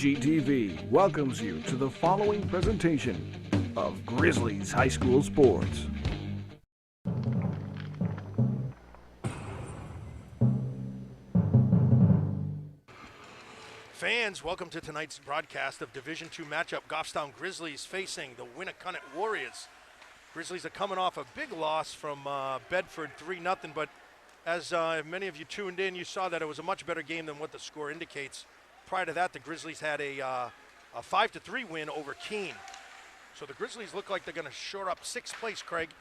HGTV welcomes you to the following presentation of Grizzlies High School Sports. Fans, welcome to tonight's broadcast of Division II matchup. Goffstown Grizzlies facing the Winnacunnet Warriors. Grizzlies are coming off a big loss from Bedford, 3-0, but as many of you tuned in, you saw that it was a much better game than what the score indicates. Prior to that, the Grizzlies had a 5-3 win over Keene. So the Grizzlies look like they're going to shore up sixth place, Craig.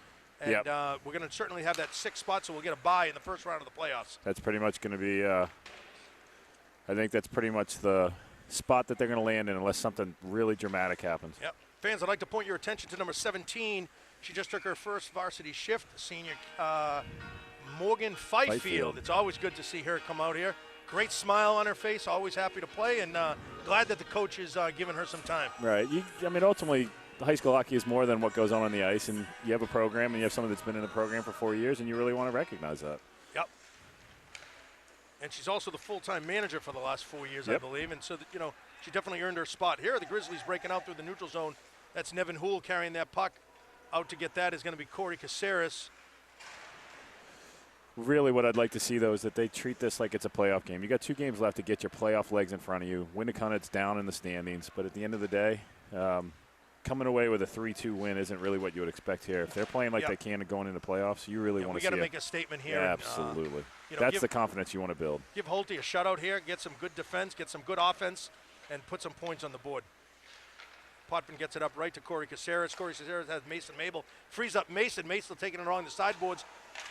And we're going to certainly have that sixth spot, so we'll get a bye in the first round of the playoffs. That's pretty much going to be, I think that's pretty much the spot that they're going to land in unless something really dramatic happens. Yep. Fans, I'd like to point your attention to number 17. She just took her first varsity shift, senior Morgan Fifield. It's always good to see her come out here. Great smile on her face, always happy to play, and glad that the coach is giving her some time. Right. Ultimately, high school hockey is more than what goes on the ice, and you have a program, and you have someone that's been in the program for 4 years, and you really want to recognize that. Yep. And she's also the full-time manager for the last 4 years, I believe, and so that, she definitely earned her spot. Here are the Grizzlies breaking out through the neutral zone. That's Nevin Houle carrying that puck. Out to get that is going to be Corey Caceres. Really what I'd like to see, though, is that they treat this like it's a playoff game. You got 2 games left to get your playoff legs in front of you. Winnacunnet's down in the standings, but at the end of the day, coming away with a 3-2 win isn't really what you would expect here. If they're playing like they can going into playoffs, you really want to see it. We got to make a statement here. Yeah, absolutely. That's the confidence you want to build. Give Holte a shutout here, get some good defense, get some good offense, and put some points on the board. Potvin gets it up right to Corey Caceres. Corey Caceres has Mason Mabel. Frees up Mason. Mason taking it along the sideboards.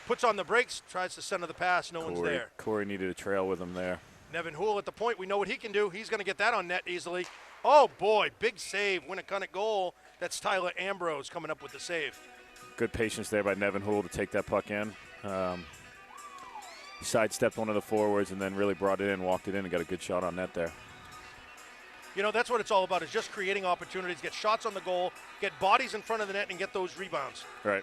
Puts on the brakes. Tries to center the pass. No one's there. Corey needed a trail with him there. Nevin Houle at the point. We know what he can do. He's going to get that on net easily. Oh, boy. Big save. Winnacunnet goal. That's Tyler Ambrose coming up with the save. Good patience there by Nevin Houle to take that puck in. Sidestepped one of the forwards and then really brought it in, walked it in, and got a good shot on net there. That's what it's all about, is just creating opportunities, get shots on the goal, get bodies in front of the net, and get those rebounds. Right.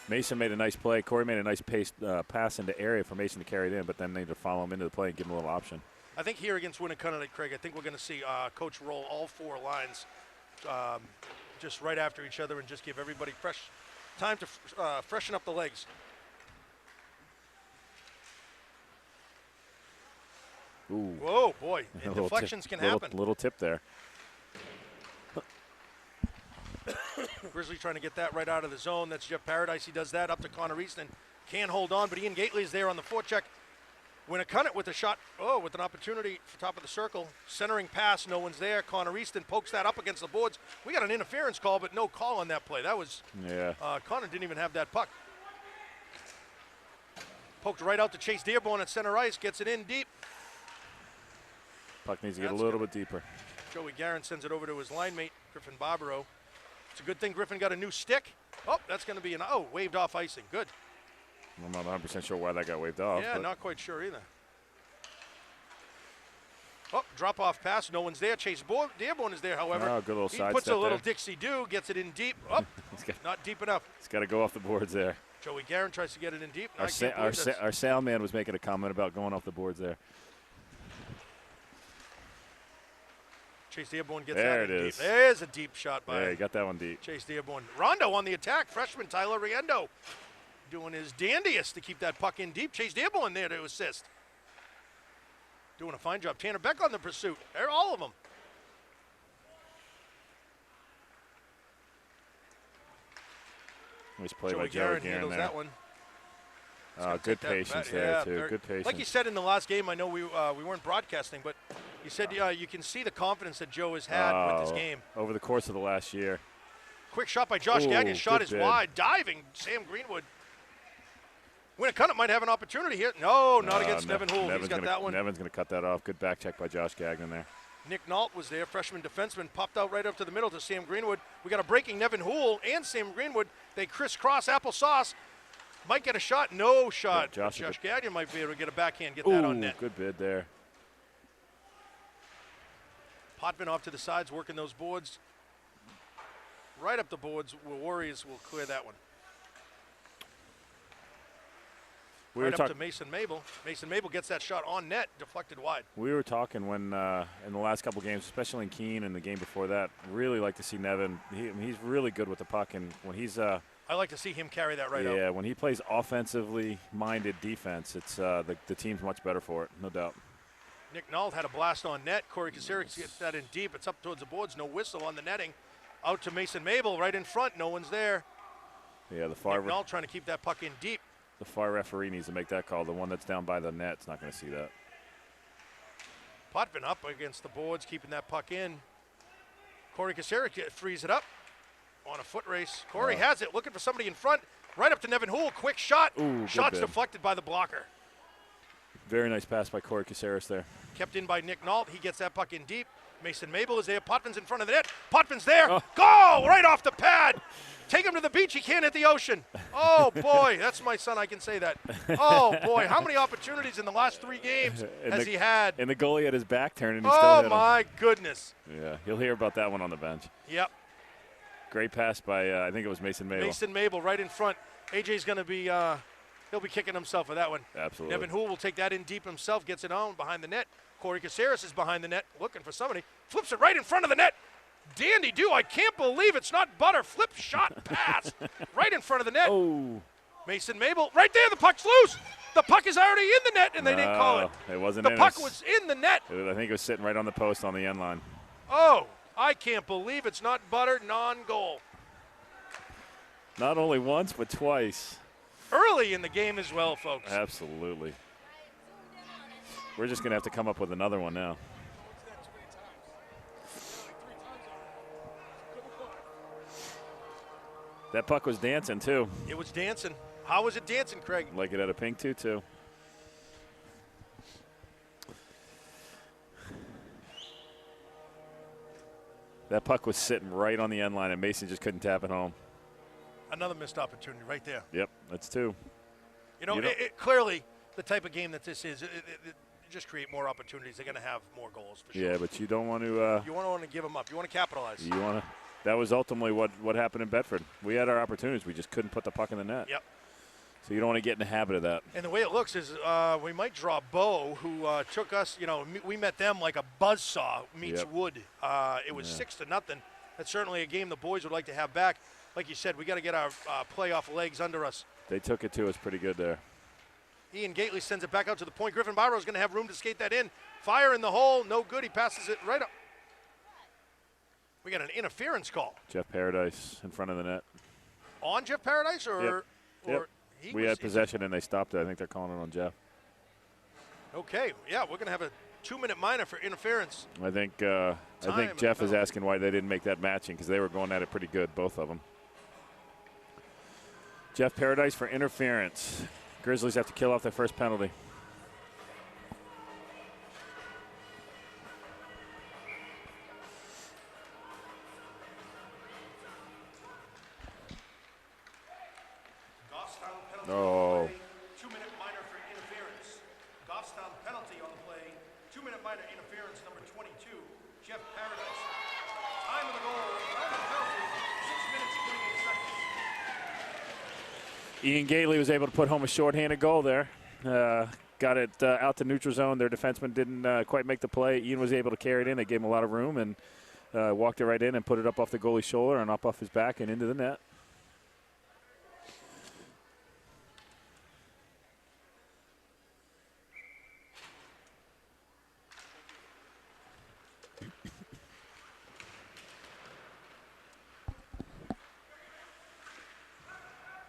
Mason made a nice play. Corey made a nice pass into area for Mason to carry it in, but then they need to follow him into the play and give him a little option. I think here against Winnacunnet, Craig, I think we're going to see Coach roll all 4 lines just right after each other and just give everybody fresh time to freshen up the legs. Ooh. Whoa, boy. Deflections can happen. Little tip there. Grizzly trying to get that right out of the zone. That's Jeff Paradise. He does that up to Connor Easton. Can't hold on, but Ian Gately is there on the forecheck. Winnacunnet with a shot. Oh, with an opportunity for top of the circle. Centering pass. No one's there. Connor Easton pokes that up against the boards. We got an interference call, but no call on that play. That was, Connor didn't even have that puck. Poked right out to Chase Dearborn at center ice. Gets it in deep. Puck needs to get a little bit deeper. Joey Guerin sends it over to his line mate, Griffin Barbaro. It's a good thing Griffin got a new stick. Oh, that's going to be waved off icing. Good. I'm not 100% sure why that got waved off. Yeah, not quite sure either. Oh, drop-off pass. No one's there. Chase Dearborn is there, however. Oh, good little side He puts a little there. Dixie-do, gets it in deep. Oh, not deep enough. He's got to go off the boards there. Joey Guerin tries to get it in deep. Our sound man was making a comment about going off the boards there. Chase Dearborn gets there that in it deep. is. There's a deep shot by he got that one deep. Chase Dearborn. Rondo on the attack. Freshman Tyler Riendo doing his dandiest to keep that puck in deep. Chase Dearborn there to assist. Doing a fine job. Tanner Beck on the pursuit. They're all of them. Nice play by Joey Guerin there. That one. Good patience there, too. Good patience. Like you said in the last game, I know we weren't broadcasting, but you said you can see the confidence that Joe has had with this game. Over the course of the last year. Quick shot by Josh Gagnon. Shot is wide. Diving. Sam Greenwood. Winnacunnet might have an opportunity here. No, not against Nevin Houle. He's got that one. Nevin's going to cut that off. Good back check by Josh Gagnon there. Nick Nault was there, freshman defenseman, popped out right up to the middle to Sam Greenwood. We got a breaking Nevin Houle and Sam Greenwood. They crisscross applesauce. Might get a shot. No shot. Yeah, Josh Gagnon might be able to get a backhand, get that on net. Good bid there. Potvin off to the sides, working those boards. Right up the boards. Warriors will clear that one. Right up to Mason Mabel. Mason Mabel gets that shot on net, deflected wide. We were talking when in the last couple games, especially in Keene and the game before that, really like to see Nevin. He's really good with the puck, and when he's I like to see him carry that right out. Yeah, when he plays offensively minded defense, it's the team's much better for it, no doubt. Nick Nald had a blast on net. Corey Kacirik gets that in deep. It's up towards the boards. No whistle on the netting. Out to Mason Mabel right in front. No one's there. Yeah, the far Nick Nald trying to keep that puck in deep. The far referee needs to make that call. The one that's down by the net's not going to see that. Potvin up against the boards, keeping that puck in. Corey Kacirik frees it up on a foot race. Corey has it, looking for somebody in front. Right up to Nevin Hoole. Quick shot. Ooh, Shot's deflected by the blocker. Very nice pass by Corey Kacirik there. Kept in by Nick Nault. He gets that puck in deep. Mason Mabel is there. Potvin's in front of the net. Potvin's there. Oh. Goal! Right off the pad. Take him to the beach. He can't hit the ocean. Oh, boy. That's my son. I can say that. Oh, boy. How many opportunities in the last 3 games has he had? And the goalie had his back turned and he still hit him. Oh, my goodness. Yeah, you'll hear about that one on the bench. Yep. Great pass by, I think it was Mason Mabel. Mason Mabel right in front. AJ's going to be, he'll be kicking himself for that one. Absolutely. Nevin Hoole will take that in deep himself, gets it on behind the net. Corey Caceres is behind the net, looking for somebody. Flips it right in front of the net. Dandy do. I can't believe it's not Butter. Flip shot pass right in front of the net. Oh. Mason Mabel right there. The puck's loose. The puck is already in the net, and they didn't call it. It wasn't the in. The puck was in the net. I think it was sitting right on the post on the end line. Oh, I can't believe it's not Butter. Non-goal. Not only once, but twice. Early in the game as well, folks. Absolutely. We're just going to have to come up with another one now. That puck was dancing, too. It was dancing. How was it dancing, Craig? Like it had a pink tutu. That puck was sitting right on the end line, and Mason just couldn't tap it home. Another missed opportunity right there. Yep, that's 2. You know, clearly the type of game that this is, it just create more opportunities. They're going to have more goals for sure. Yeah, but you don't want to. You want to give them up. You want to capitalize. You want to. That was ultimately what happened in Bedford. We had our opportunities. We just couldn't put the puck in the net. Yep. So you don't want to get in the habit of that. And the way it looks is we might draw Bo, who took us, we met them like a buzzsaw meets Wood. It was 6-0. That's certainly a game the boys would like to have back. Like you said, we got to get our playoff legs under us. They took it to us pretty good there. Ian Gately sends it back out to the point. Griffin Barbaro is going to have room to skate that in. Fire in the hole. No good. He passes it right up. We got an interference call. Jeff Paradise in front of the net. On Jeff Paradise or Yep. We had possession and they stopped it. I think they're calling it on Jeff. Okay. Yeah, we're going to have a 2-minute minor for interference. I think Jeff is asking why they didn't make that matching because they were going at it pretty good, both of them. Jeff Paradise for interference. Grizzlies have to kill off their first penalty. Oh. 2-minute minor for interference. Goffstown penalty on the play. 2-minute minor interference, number 22, Jeff Paradise. Time of the goal, time of the penalty, 6 minutes, 28 seconds. Ian Gately was able to put home a shorthanded goal there. Got it out to neutral zone. Their defenseman didn't quite make the play. Ian was able to carry it in. They gave him a lot of room and walked it right in and put it up off the goalie's shoulder and up off his back and into the net.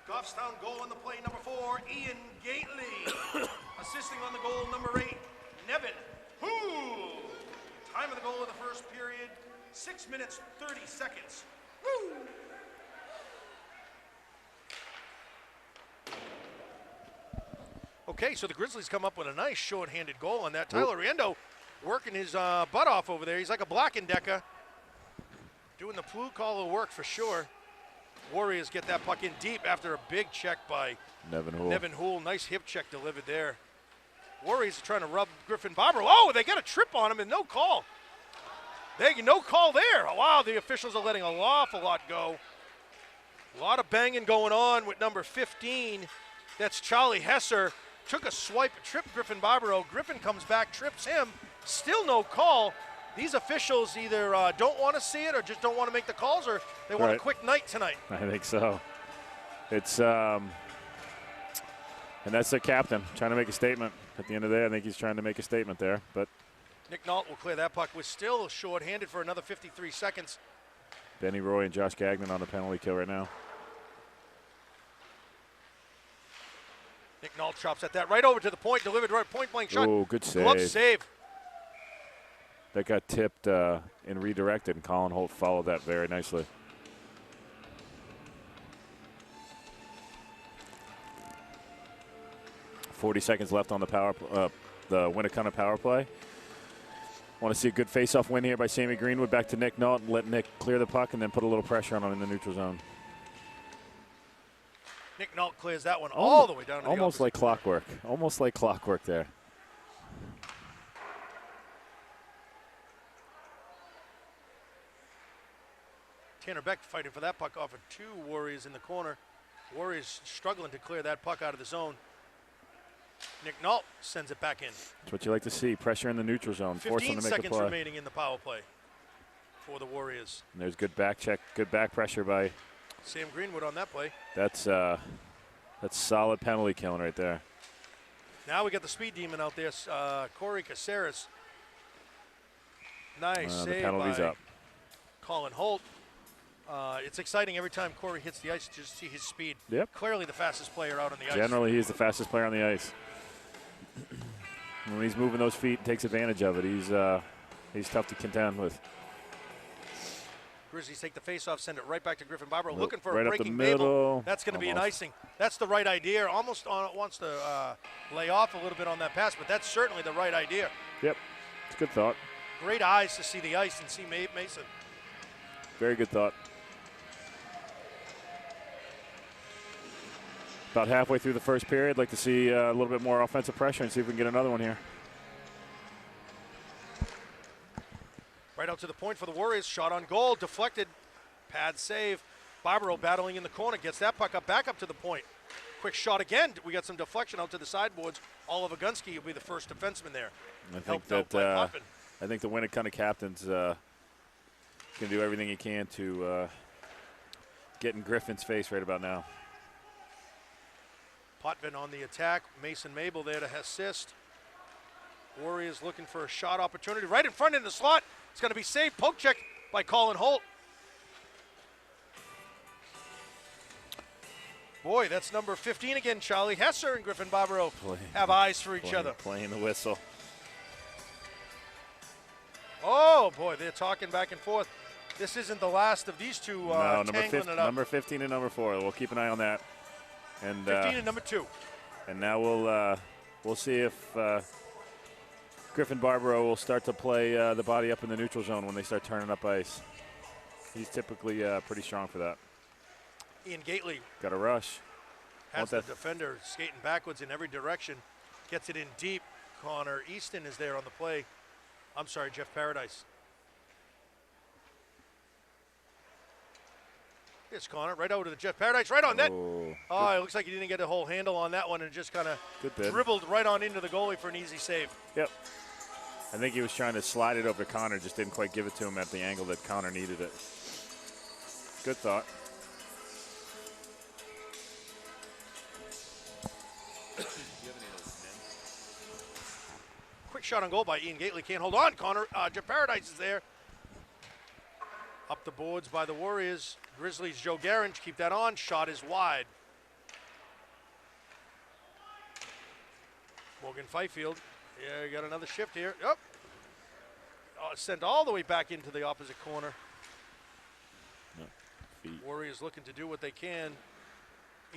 Goffstown goal on the play, number 4, Ian Gately. Assisting on the goal, number 8, Nevin Hoole. Time of the goal of the first period, 6 minutes, 30 seconds. Woo! Okay, so the Grizzlies come up with a nice short-handed goal on that. Tyler Riendo working his butt off over there. He's like a Black and Decker. Doing the blue collar work for sure. Warriors get that puck in deep after a big check by Nevin Hoole. Nice hip check delivered there. Warriors are trying to rub Griffin Barbaro. Oh, they got a trip on him and no call. No call there. Wow, the officials are letting an awful lot go. A lot of banging going on with number 15. That's Charlie Hesser. took a swipe, tripped Griffin Barbaro. Griffin comes back, trips him. Still no call. These officials either don't want to see it or just don't want to make the calls, or they want a quick night tonight. I think so. It's and that's the captain trying to make a statement. At the end of the day, I think he's trying to make a statement there. But Nick Nault will clear that puck. We're still short-handed for another 53 seconds. Benny Roy and Josh Gagnon on the penalty kill right now. Nick Nault chops at that right over to the point, delivered right point-blank shot. Oh, good save. Glove save. That got tipped and redirected, and Colin Holt followed that very nicely. .40 seconds left on the Winnacunnet power play. Want to see a good face-off win here by Sammy Greenwood. Back to Nick Nault and let Nick clear the puck and then put a little pressure on him in the neutral zone. Nick Nault clears that one all the way down to almost the like clockwork. Almost like clockwork there. Tanner Beck fighting for that puck off of 2 Warriors in the corner. Warriors struggling to clear that puck out of the zone. Nick Nault sends it back in. That's what you like to see. Pressure in the neutral zone. Force them 15 to make a seconds play. remaining in the power play for the Warriors. And there's good back check, good back pressure by Sam Greenwood on that play. That's solid penalty killing right there. Now we got the speed demon out there, Corey Caceres. Nice save the penalty's by up. Colin Holt. It's exciting every time Corey hits the ice to just see his speed. Yep. Clearly the fastest player out on the ice. Generally, he's the fastest player on the ice. When he's moving those feet, takes advantage of it. He's tough to contend with. Grizzlies take the face-off, send it right back to Griffin Barbaro, looking for right a up the breaking middle. Babel. That's going to be an icing. That's the right idea. Almost wants to lay off a little bit on that pass, but that's certainly the right idea. Yep, it's a good thought. Great eyes to see the ice and see Mason. Very good thought. About halfway through the first period, like to see a little bit more offensive pressure and see if we can get another one here. Right out to the point for the Warriors. Shot on goal, deflected. Pad save. Barbaro battling in the corner, gets that puck up, back up to the point. Quick shot again. We got some deflection out to the sideboards. Oliver Gunsky will be the first defenseman there. I think that I think the Winnacunnet captain's can do everything he can to get in Griffin's face right about now. Potvin on the attack. Mason Mabel there to assist. Warriors looking for a shot opportunity. Right in front in the slot. It's going to be saved. Poke check by Colin Holt. Boy, that's number 15 again, Charlie. Hesser and Griffin Barbaro have eyes for each other. Playing the whistle. Oh, boy, they're talking back and forth. This isn't the last of these two no, tangling it up. number 15 and number 4. We'll keep an eye on that. And 15 and number 2. And now we'll see if Griffin Barbaro will start to play the body up in the neutral zone when they start turning up ice. He's typically pretty strong for that. Ian Gately got a rush. has the defender skating backwards in every direction. Gets it in deep. Connor Easton is there on the play. I'm sorry, Jeff Paradise. Here's Connor, right over to the Jeff Paradise, right on net. Oh, it looks like he didn't get a whole handle on that one and just kind of dribbled right on into the goalie for an easy save. Yep. I think he was trying to slide it over to Connor, just didn't quite give it to him at the angle that Connor needed it. Good thought. Quick shot on goal by Ian Gately. Can't hold on. Connor, Jeff Paradise is there. Up the boards by the Warriors. Grizzlies, Joe Garrinch, keep that on. Shot is wide. Morgan Fifield. Yeah, got another shift here. Oh. Sent all the way back into the opposite corner. Warriors looking to do what they can.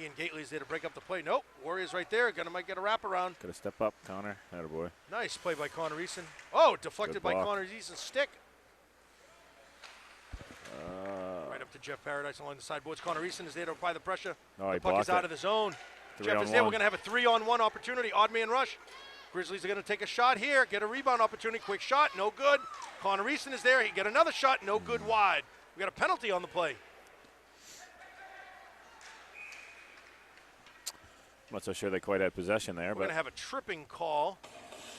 Ian Gately's there to break up the play. Nope. Warriors right there. Might get a wraparound. Got to step up, Connor. Attaboy. Nice play by Connor Eason. Oh, deflected by Connor Eason's stick. Right up to Jeff Paradise along the sideboards. Connor Eason is there to apply the pressure. Oh, the puck is out of the zone. Jeff is there. We're going to have a 3-on-1 opportunity. Odd man rush. Grizzlies are going to take a shot here. Get a rebound opportunity. Quick shot. No good. Connor Eason is there. He get another shot. No good wide. We got a penalty on the play. Not so sure they quite had possession there. We're But going to have a tripping call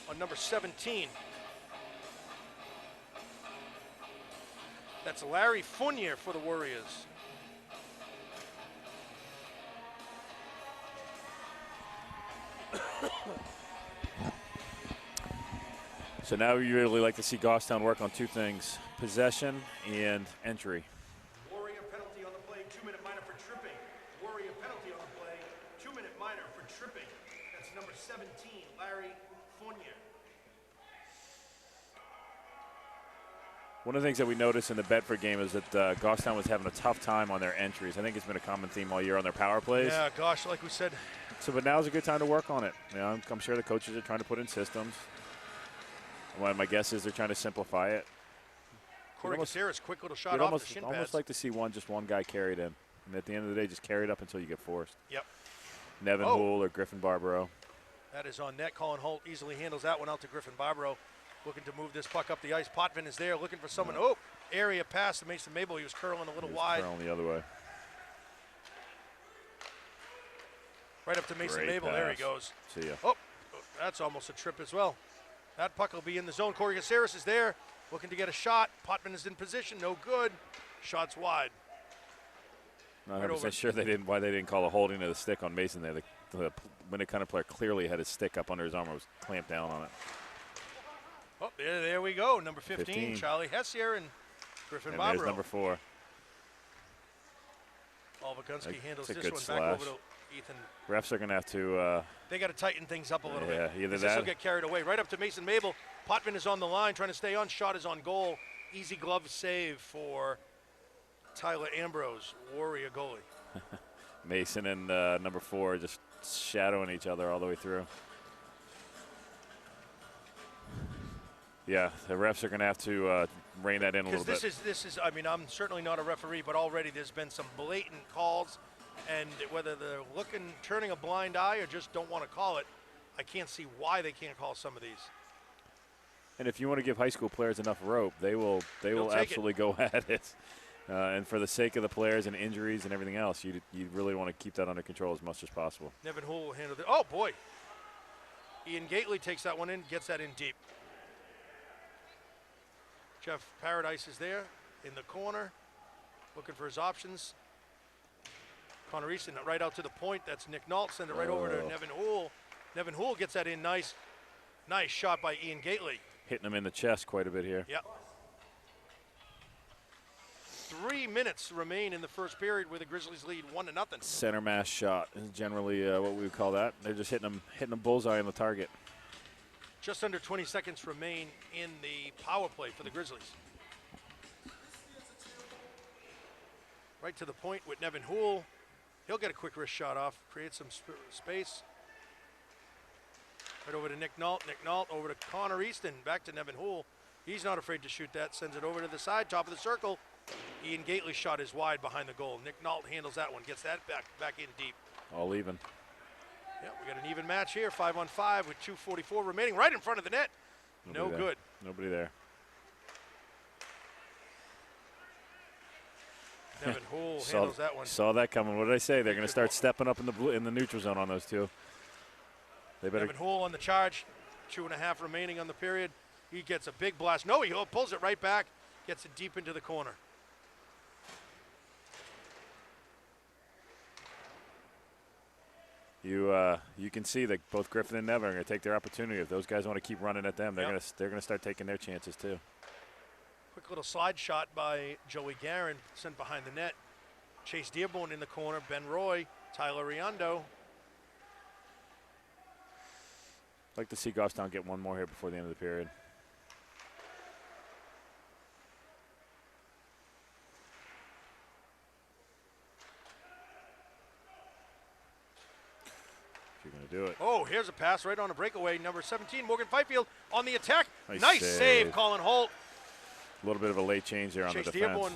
on number 17. That's Larry Fournier for the Warriors. So now you really like to see Goffstown work on two things, possession and entry. Warrior penalty on the play, 2-minute minor for tripping. Warrior penalty on the play, 2-minute minor for tripping. That's number 17, Larry Fournier. One of the things that we noticed in the Bedford game is that Goffstown was having a tough time on their entries. I think it's been a common theme all year on their power plays. Yeah, gosh, like we said. So, but now's a good time to work on it. You know, I'm sure the coaches are trying to put in systems. Well, my guess is they're trying to simplify it. Corey Caceres, quick little shot off the shin pads. Almost like to see just one guy carried in. And at the end of the day, just carry it up until you get forced. Yep. Nevin Houle or Griffin Barbaro. That is on net. Colin Holt easily handles that one out to Griffin Barbaro. Looking to move this puck up the ice. Potvin is there looking for someone. Oh, area pass to Mason Mabel. He was curling a little wide. Curling the other way. Right up to Mason Great Mabel. pass. There he goes. See ya. Oh, that's almost a trip as well. That puck will be in the zone. Corey Caceres is there, looking to get a shot. Potvin is in position, no good. Shots wide. Not 100% sure why they didn't call a holding of the stick on Mason there. The Winnacunnet player clearly had his stick up under his arm and was clamped down on it. Oh, there we go. Number 15. Charlie Hessier and Griffin Barbaro. There's number 4. Olvagunski handles That's a this good one slash. back over to Ethan. Refs are going to have to. They got to tighten things up a little Yeah, bit. either This will that. get carried away. Right up to Mason Mabel. Potvin is on the line, trying to stay on. Shot is on goal. Easy glove save for Tyler Ambrose, Warrior goalie. Mason and number 4 just shadowing each other all the way through. Yeah, the refs are going to have to rein that in a little bit. Because this is. I mean, I'm certainly not a referee, but already there's been some blatant calls, and whether they're turning a blind eye or just don't want to call it, I can't see why they can't call some of these. And if you want to give high school players enough rope, they will absolutely go at it. And for the sake of the players and injuries and everything else, you really want to keep that under control as much as possible. Nevin Houle will handle it. Oh boy! Ian Gately takes that one in, gets that in deep. Jeff Paradise is there in the corner, looking for his options. Connor Easton right out to the point. That's Nick Nault. Send it right over to Nevin Houle. Nevin Houle gets that in nice. Nice shot by Ian Gately. Hitting him in the chest quite a bit here. Yep. 3 minutes remain in the first period where the Grizzlies lead 1-0. Center mass shot is generally what we would call that. They're just hitting them bullseye on the target. Just under 20 seconds remain in the power play for the Grizzlies. Right to the point with Nevin Houle. He'll get a quick wrist shot off, create some space. Right over to Nick Nault. Nick Nault over to Connor Easton. Back to Nevin Houle. He's not afraid to shoot that. Sends it over to the side, top of the circle. Ian Gately's shot is wide behind the goal. Nick Nault handles that one. Gets that back in deep. All even. Yeah, we got an even match here. 5-on-5 with 2:44 remaining. Right in front of the net. No good. Nobody there. Nevin Houle handles that one. Saw that coming. What did I say? They're going to start stepping up in the neutral zone on those two. They better. Nevin Houle on the charge. 2.5 remaining on the period. He gets a big blast. No, he pulls it right back. Gets it deep into the corner. You can see that both Griffin and Nevin are going to take their opportunity. If those guys want to keep running at them, they're going to start taking their chances too. Quick little slide shot by Joey Guerin, sent behind the net. Chase Dearborn in the corner. Ben Roy, Tyler Riondo. I'd like to see Goffstown get one more here before the end of the period. If you're going to do it. Oh, here's a pass right on a breakaway. Number 17, Morgan Fifield on the attack. Nice save, Colin Holt. A little bit of a late change there on the Chase defense. Dearborn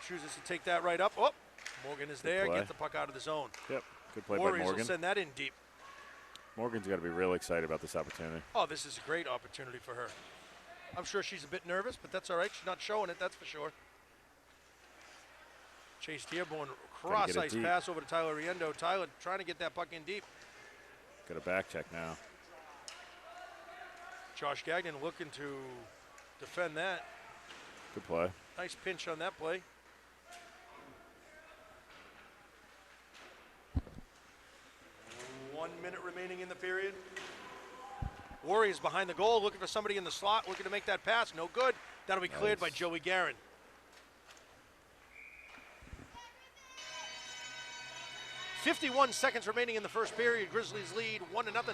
chooses to take that right up. Oh, Morgan is there. play. Gets the puck out of the zone. Yep, good play by Warriors Morgan. will send that in deep. Morgan's got to be real excited about this opportunity. Oh, this is a great opportunity for her. I'm sure she's a bit nervous, but that's all right. She's not showing it, that's for sure. Chase Dearborn, cross-ice pass over to Tyler Riendo. Tyler trying to get that puck in deep. Got a back check now. Josh Gagnon looking to defend that. Good play. Nice pinch on that play. One minute remaining in the period. Warriors behind the goal, looking for somebody in the slot, looking to make that pass. No good. That'll be cleared by Joey Guerin. 51 seconds remaining in the first period. Grizzlies lead 1-0.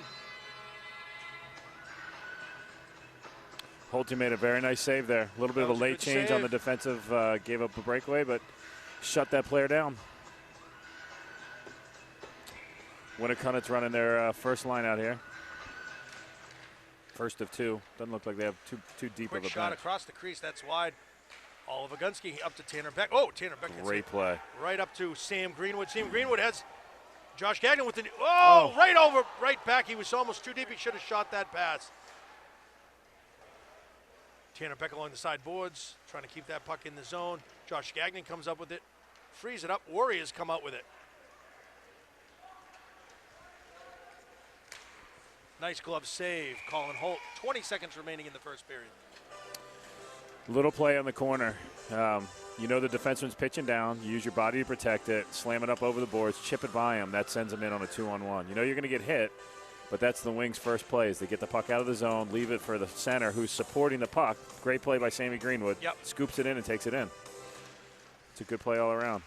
Holty made a very nice save there. A little bit of a late change save on the defensive, gave up a breakaway, but shut that player down. Winnacunnet's running their first line out here. First of two. Doesn't look like they have too deep Quick of a shot bench. across the crease. That's wide. Oliver Gunsky up to Tanner Beck. Oh, Tanner Beck. Great play. Right up to Sam Greenwood. Sam Greenwood has Josh Gagnon with the right over, right back. He was almost too deep. He should have shot that pass. Tanner Beck along the side boards, trying to keep that puck in the zone. Josh Gagnon comes up with it, frees it up. Warriors come out with it. Nice glove save, Colin Holt. 20 seconds remaining in the first period. Little play on the corner. You know the defenseman's pitching down. You use your body to protect it. Slam it up over the boards. Chip it by him. That sends him in on a 2-on-1. You know you're going to get hit, but that's the Wings' first play. Is they get the puck out of the zone, leave it for the center who's supporting the puck. Great play by Sammy Greenwood. Yep. Scoops it in and takes it in. It's a good play all around.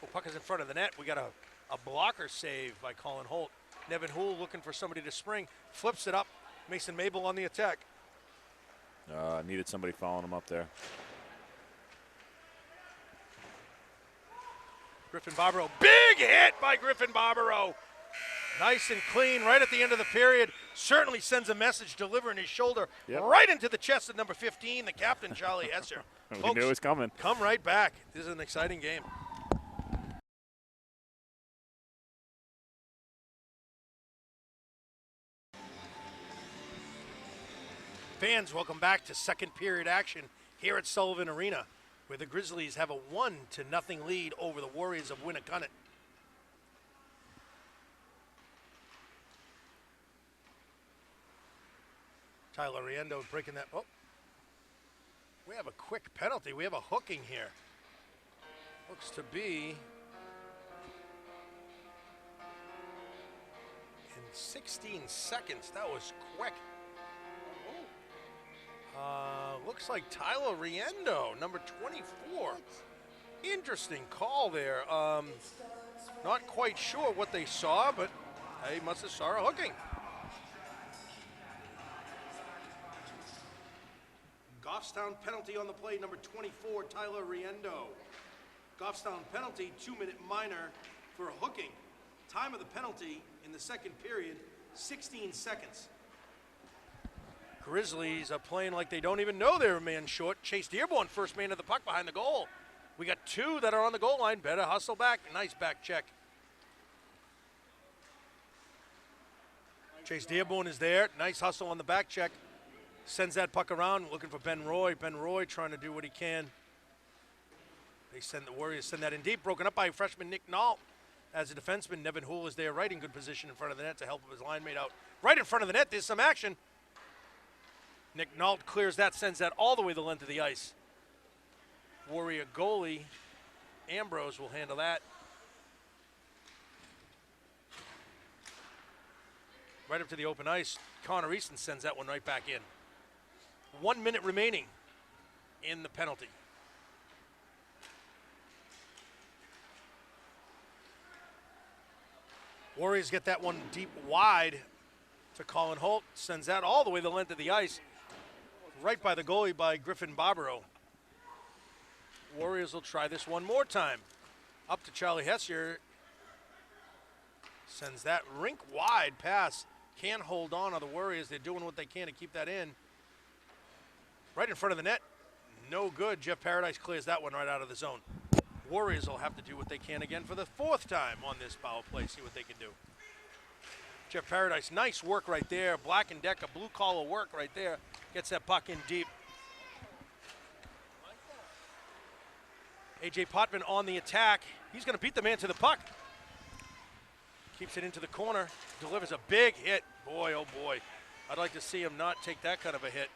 Oh, puck is in front of the net. We got a blocker save by Colin Holt. Nevin Hoole looking for somebody to spring. Flips it up. Mason Mabel on the attack. Needed somebody following him up there. Griffin Barbaro. Big hit by Griffin Barbaro. Nice and clean right at the end of the period. Certainly sends a message, delivering his shoulder right into the chest of number 15, the captain, Charlie Hesser. We Folks, knew it was coming. Come right back. This is an exciting game. Fans, welcome back to second period action here at Sullivan Arena, where the Grizzlies have a 1-0 lead over the Warriors of Winnacunnet. Tyler Riendo breaking that. Oh, we have a quick penalty. We have a hooking here. Looks to be in 16 seconds. That was quick. Looks like Tyler Riendo, number 24. Interesting call there. Not quite sure what they saw, but they must have saw a hooking. Goffstown penalty on the play, number 24, Tyler Riendo. Goffstown penalty, 2-minute minor for a hooking. Time of the penalty in the second period, 16 seconds. Grizzlies are playing like they don't even know they're a man short. Chase Dearborn, first man of the puck behind the goal. We got two that are on the goal line. Better hustle back. Nice back check. Chase Dearborn is there. Nice hustle on the back check. Sends that puck around, looking for Ben Roy. Ben Roy trying to do what he can. The Warriors send that in deep. Broken up by freshman Nick Nault. As a defenseman, Nevin Hoole is there right in good position in front of the net to help his line mate out. Right in front of the net, there's some action. Nick Nault clears that, sends that all the way the length of the ice. Warrior goalie Ambrose will handle that. Right up to the open ice. Connor Easton sends that one right back in. 1 minute remaining in the penalty. Warriors get that one deep wide to Colin Holt. Sends that all the way the length of the ice. Right by the goalie by Griffin Barbaro. Warriors will try this one more time. Up to Charlie Hesser. Sends that rink wide pass. Can't hold on the Warriors. They're doing what they can to keep that in. Right in front of the net. No good. Jeff Paradise clears that one right out of the zone. Warriors will have to do what they can again for the fourth time on this power play. See what they can do. Jeff Paradise, nice work right there. Black and Decker, blue collar work right there. Gets that puck in deep. A.J. Potvin on the attack. He's going to beat the man to the puck. Keeps it into the corner. Delivers a big hit. Boy, oh boy. I'd like to see him not take that kind of a hit.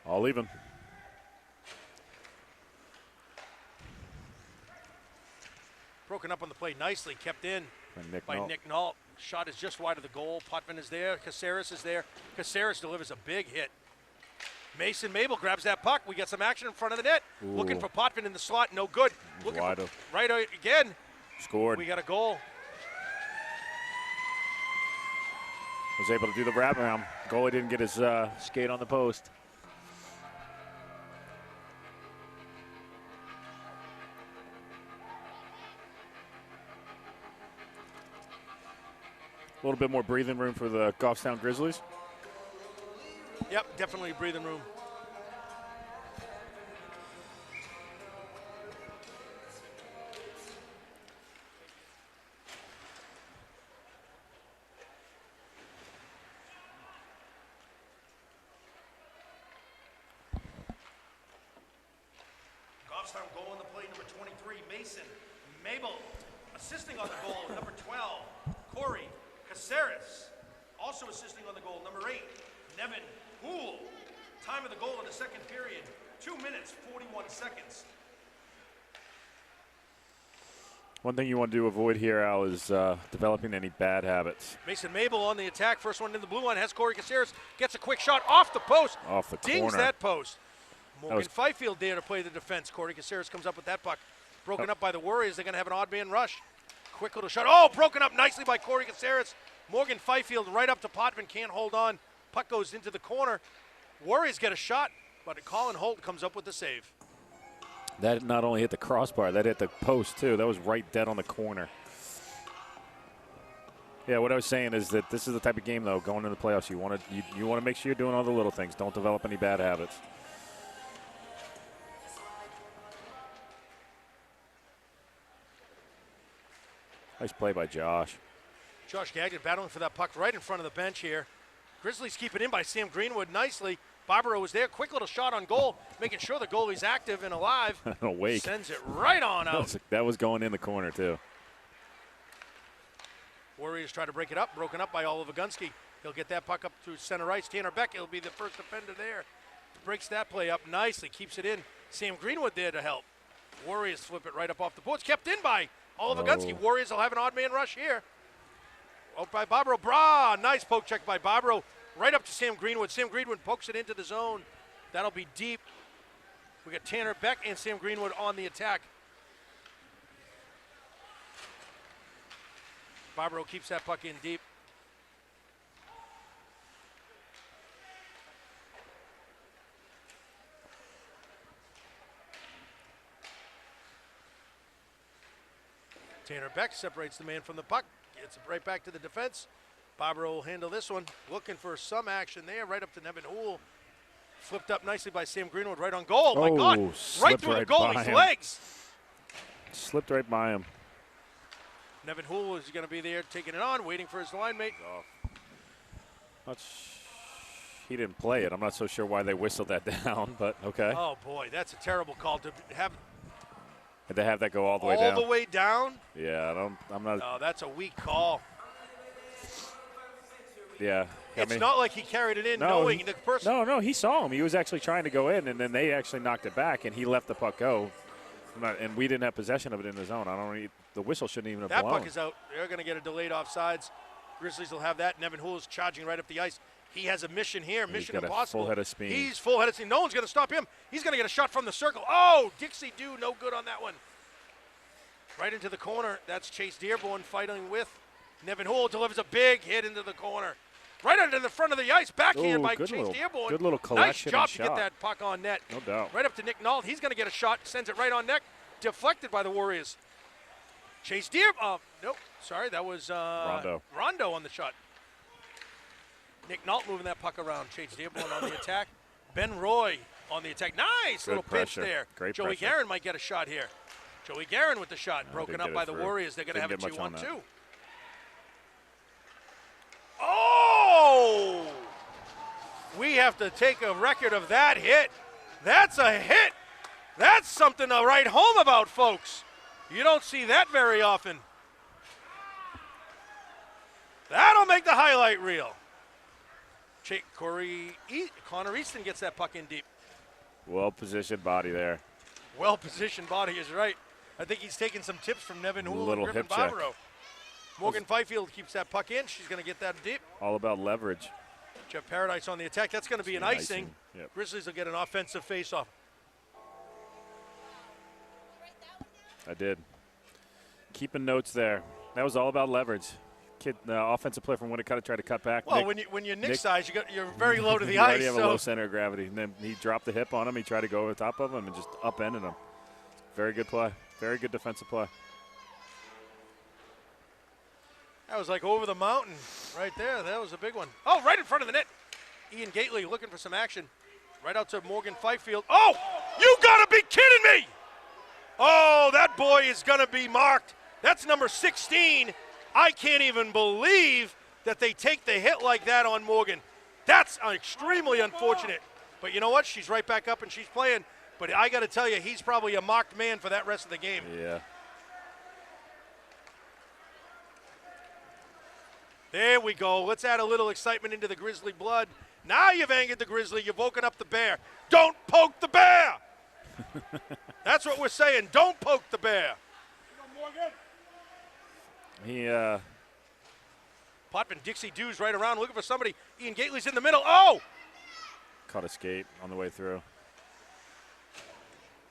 All even. Broken up on the play nicely. Kept in by Nault. Nick Nault. Shot is just wide of the goal. Potvin is there. Caceres is there. Caceres delivers a big hit. Mason Mabel grabs that puck. We got some action in front of the net. Ooh. Looking for Potvin in the slot. No good. Looking Wide for open. right again. Scored. We got a goal. Was able to do the wraparound. Goalie didn't get his skate on the post. A little bit more breathing room for the Goffstown Grizzlies. Yep, definitely breathing room. Goffstown goal on the play, number 23, Mason Mabel. Assisting on the goal, number 12, Corey Caceres. Also assisting on the goal, number 8, Nevin Houle. Time of the goal in the second period, 2 minutes, 41 seconds. One thing you want to avoid here, Al, is developing any bad habits. Mason Mabel on the attack. First one in the blue line has Corey Caceres. Gets a quick shot off the post. Off the Dings corner. that post. Morgan Fifield there to play the defense. Corey Caceres comes up with that puck. Broken up by the Warriors. They're going to have an odd man rush. Quick little shot. Oh, broken up nicely by Corey Caceres. Morgan Fifield right up to Potvin. Can't hold on. Puck goes into the corner. Warriors get a shot, but Colin Holt comes up with the save. That not only hit the crossbar, that hit the post too. That was right dead on the corner. Yeah, what I was saying is that this is the type of game, though, going into the playoffs, you want to make sure you're doing all the little things. Don't develop any bad habits. Nice play by Josh. Josh Gagnon battling for that puck right in front of the bench here. Grizzlies keep it in by Sam Greenwood nicely. Barbaro was there. Quick little shot on goal, making sure the goalie's active and alive. Awake. Sends it right on out. That was going in the corner, too. Warriors try to break it up. Broken up by Oliver Gunsky. He'll get that puck up to center ice. Tanner Beck, he'll be the first defender there. Breaks that play up nicely. Keeps it in. Sam Greenwood there to help. Warriors flip it right up off the boards. Kept in by Oliver Gunsky. Warriors will have an odd man rush here. Out by Barbaro. Nice poke check by Barbaro. Right up to Sam Greenwood. Sam Greenwood pokes it into the zone. That'll be deep. We got Tanner Beck and Sam Greenwood on the attack. Barbaro keeps that puck in deep. Tanner Beck separates the man from the puck. Gets it right back to the defense. Barbaro will handle this one. Looking for some action there. Right up to Nevin Houle. Flipped up nicely by Sam Greenwood. Right on goal. Oh, my God. Right through the goalie's legs. Slipped right by him. Nevin Houle is going to be there taking it on, waiting for his line mate. He didn't play it. I'm not so sure why they whistled that down, but okay. Oh, boy. That's a terrible call to have. Did they have that go all the way down? All the way down? Yeah, I'm not. Oh, that's a weak call. Yeah. It's not like he carried it in knowing the person. No, he saw him. He was actually trying to go in, and then they actually knocked it back, and he let the puck go. And we didn't have possession of it in the zone. The whistle shouldn't even have blown. That puck is out. They're going to get a delayed offsides. Grizzlies will have that. Nevin Houle is charging right up the ice. He has a mission here, mission impossible. He's got a full head of speed. He's full head of speed. No one's going to stop him. He's going to get a shot from the circle. Oh, Dixie Dew, no good on that one. Right into the corner. That's Chase Dearborn fighting with Nevin Houle. Delivers a big hit into the corner. Right under the front of the ice. Backhand by Chase Dearborn. Good little collection. Nice job to get that puck on net. No doubt. Right up to Nick Nault. He's going to get a shot. Sends it right on net. Deflected by the Warriors. Chase Dearborn. Nope. Sorry, that was Rondo on the shot. Nick Nault moving that puck around. Chase Dearborn on the attack. Ben Roy on the attack. Nice Good little pressure. pinch there. Great Joey pressure. Guerin might get a shot here. Joey Guerin with the shot. Broken up by the Warriors. They're going to have a 2-on-2. Oh! We have to take a record of that hit. That's a hit. That's something to write home about, folks. You don't see that very often. That'll make the highlight reel. Connor Easton gets that puck in deep. Well-positioned body there. Well-positioned body is right. I think he's taking some tips from Nevin Hoole and Griffin hip check. Barbaro. Morgan Fifield keeps that puck in. She's going to get that deep. All about leverage. Jeff Paradise on the attack. That's going to be an icing. Yep. Grizzlies will get an offensive face-off. I did. Keeping notes there. That was all about leverage. Offensive player from Winnacunnet tried to cut back. Well, when you're Nick size, you're very low to the you ice. already have a low center of gravity. And then he dropped the hip on him. He tried to go over the top of him and just upended him. Very good play. Very good defensive play. That was like over the mountain right there. That was a big one. Oh, right in front of the net. Ian Gately looking for some action. Right out to Morgan Fifield. Oh, you got to be kidding me. Oh, that boy is going to be marked. That's number 16. I can't even believe that they take the hit like that on Morgan. That's extremely unfortunate. But you know what? She's right back up and she's playing. But I got to tell you, he's probably a marked man for that rest of the game. Yeah. There we go. Let's add a little excitement into the Grizzly blood. Now you've angered the Grizzly. You've woken up the bear. Don't poke the bear. That's what we're saying. Don't poke the bear. Potvin, Dixie Dews right around looking for somebody. Ian Gately's in the middle. Oh! Caught a skate on the way through.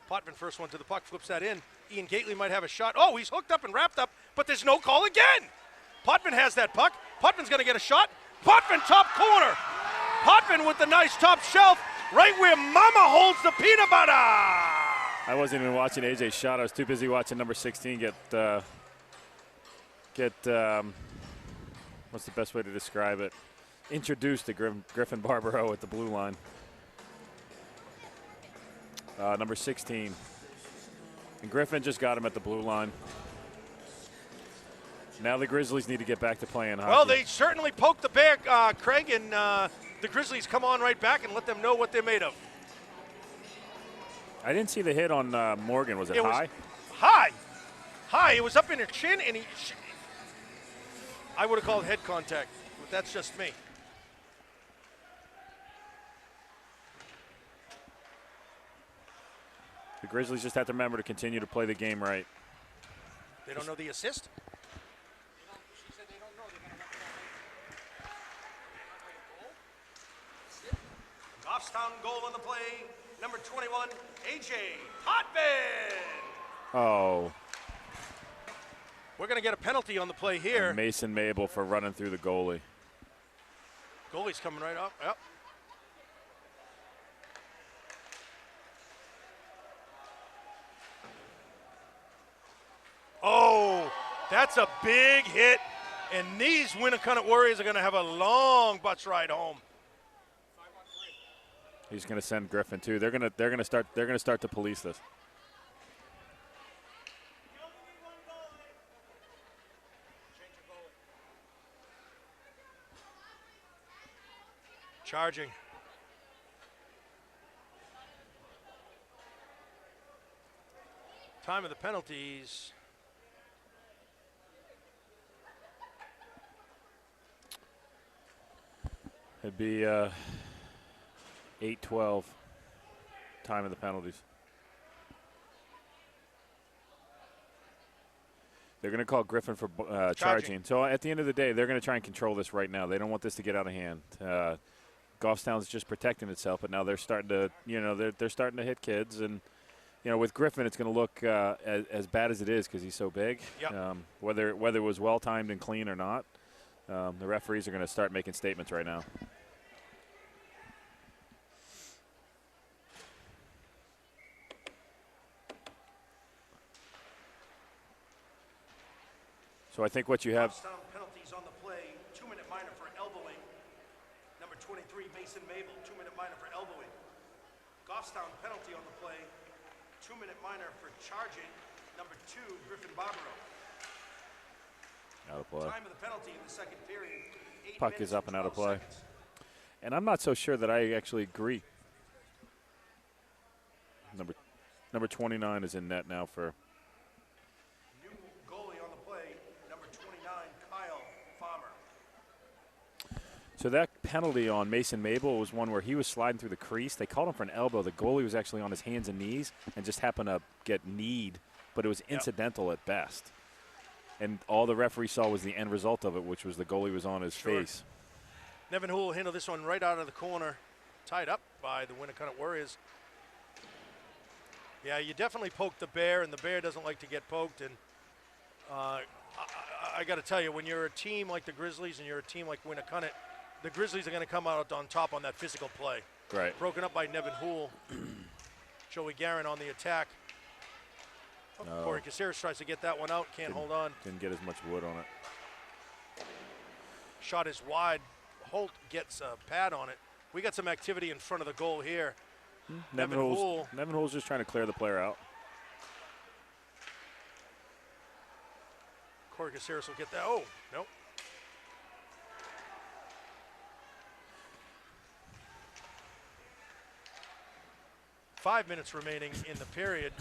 Potvin first one to the puck, flips that in. Ian Gately might have a shot. Oh, he's hooked up and wrapped up, but there's no call again. Potvin has that puck. Potvin's going to get a shot. Potvin top corner. Potvin with the nice top shelf right where Mama holds the peanut butter. I wasn't even watching AJ's shot. I was too busy watching number 16 what's the best way to describe it? Introduced to Griffin Barbaro at the blue line. Number 16. And Griffin just got him at the blue line. Now the Grizzlies need to get back to playing hockey. Well, they certainly poked the bear, Craig, and the Grizzlies come on right back and let them know what they're made of. I didn't see the hit on Morgan. Was it high? High. It was up in her chin, and I would have called head contact, but that's just me. The Grizzlies just have to remember to continue to play the game right. They don't know the assist? She said they don't know. They're going to have to Goffstown goal on the play. Number 21, AJ Potvin. Oh. We're going to get a penalty on the play here. And Mason Mabel for running through the goalie. Goalie's coming right up. Yep. Oh, that's a big hit. And these Winnacunnet Warriors are going to have a long bus ride home. He's going to send Griffin too. They're going to start to police this. Charging. Time of the penalties. It'd be 8:12. Time of the penalties. They're going to call Griffin for charging. So at the end of the day, they're going to try and control this right now. They don't want this to get out of hand. Goffstown's just protecting itself, but now they're starting to, they're starting to hit kids, and with Griffin, it's going to look as bad as it is because he's so big. Yep. Whether it was well timed and clean or not, the referees are going to start making statements right now. So I think what you have. Goffstown penalties on the play. 2-minute minor for elbowing. Number 23, Mason Mabel. 2-minute minor for elbowing. Goffstown penalty on the play. 2-minute minor for charging. Number 2, Griffin Barbaro. Out of play. Time of the penalty in the second period. Puck is up and out of play. And I'm not so sure that I actually agree. Number 29 is in net now for So that penalty on Mason Mabel was one where he was sliding through the crease. They called him for an elbow. The goalie was actually on his hands and knees and just happened to get kneed, but it was incidental at best. And all the referee saw was the end result of it, which was the goalie was on his face. Nevin Houle handled this one right out of the corner, tied up by the Winnacunnet Warriors. Yeah, you definitely poked the bear, and the bear doesn't like to get poked. And I got to tell you, when you're a team like the Grizzlies and you're a team like Winnacunnet, the Grizzlies are going to come out on top on that physical play. Right. Broken up by Nevin Houle. Joey Guerin on the attack. Oh, Corey Caceres tries to get that one out, can't hold on. Didn't get as much wood on it. Shot is wide. Holt gets a pad on it. We got some activity in front of the goal here. Nevin Houle's just trying to clear the player out. Corey Caceres will get that. Oh, nope. Five minutes remaining in the period.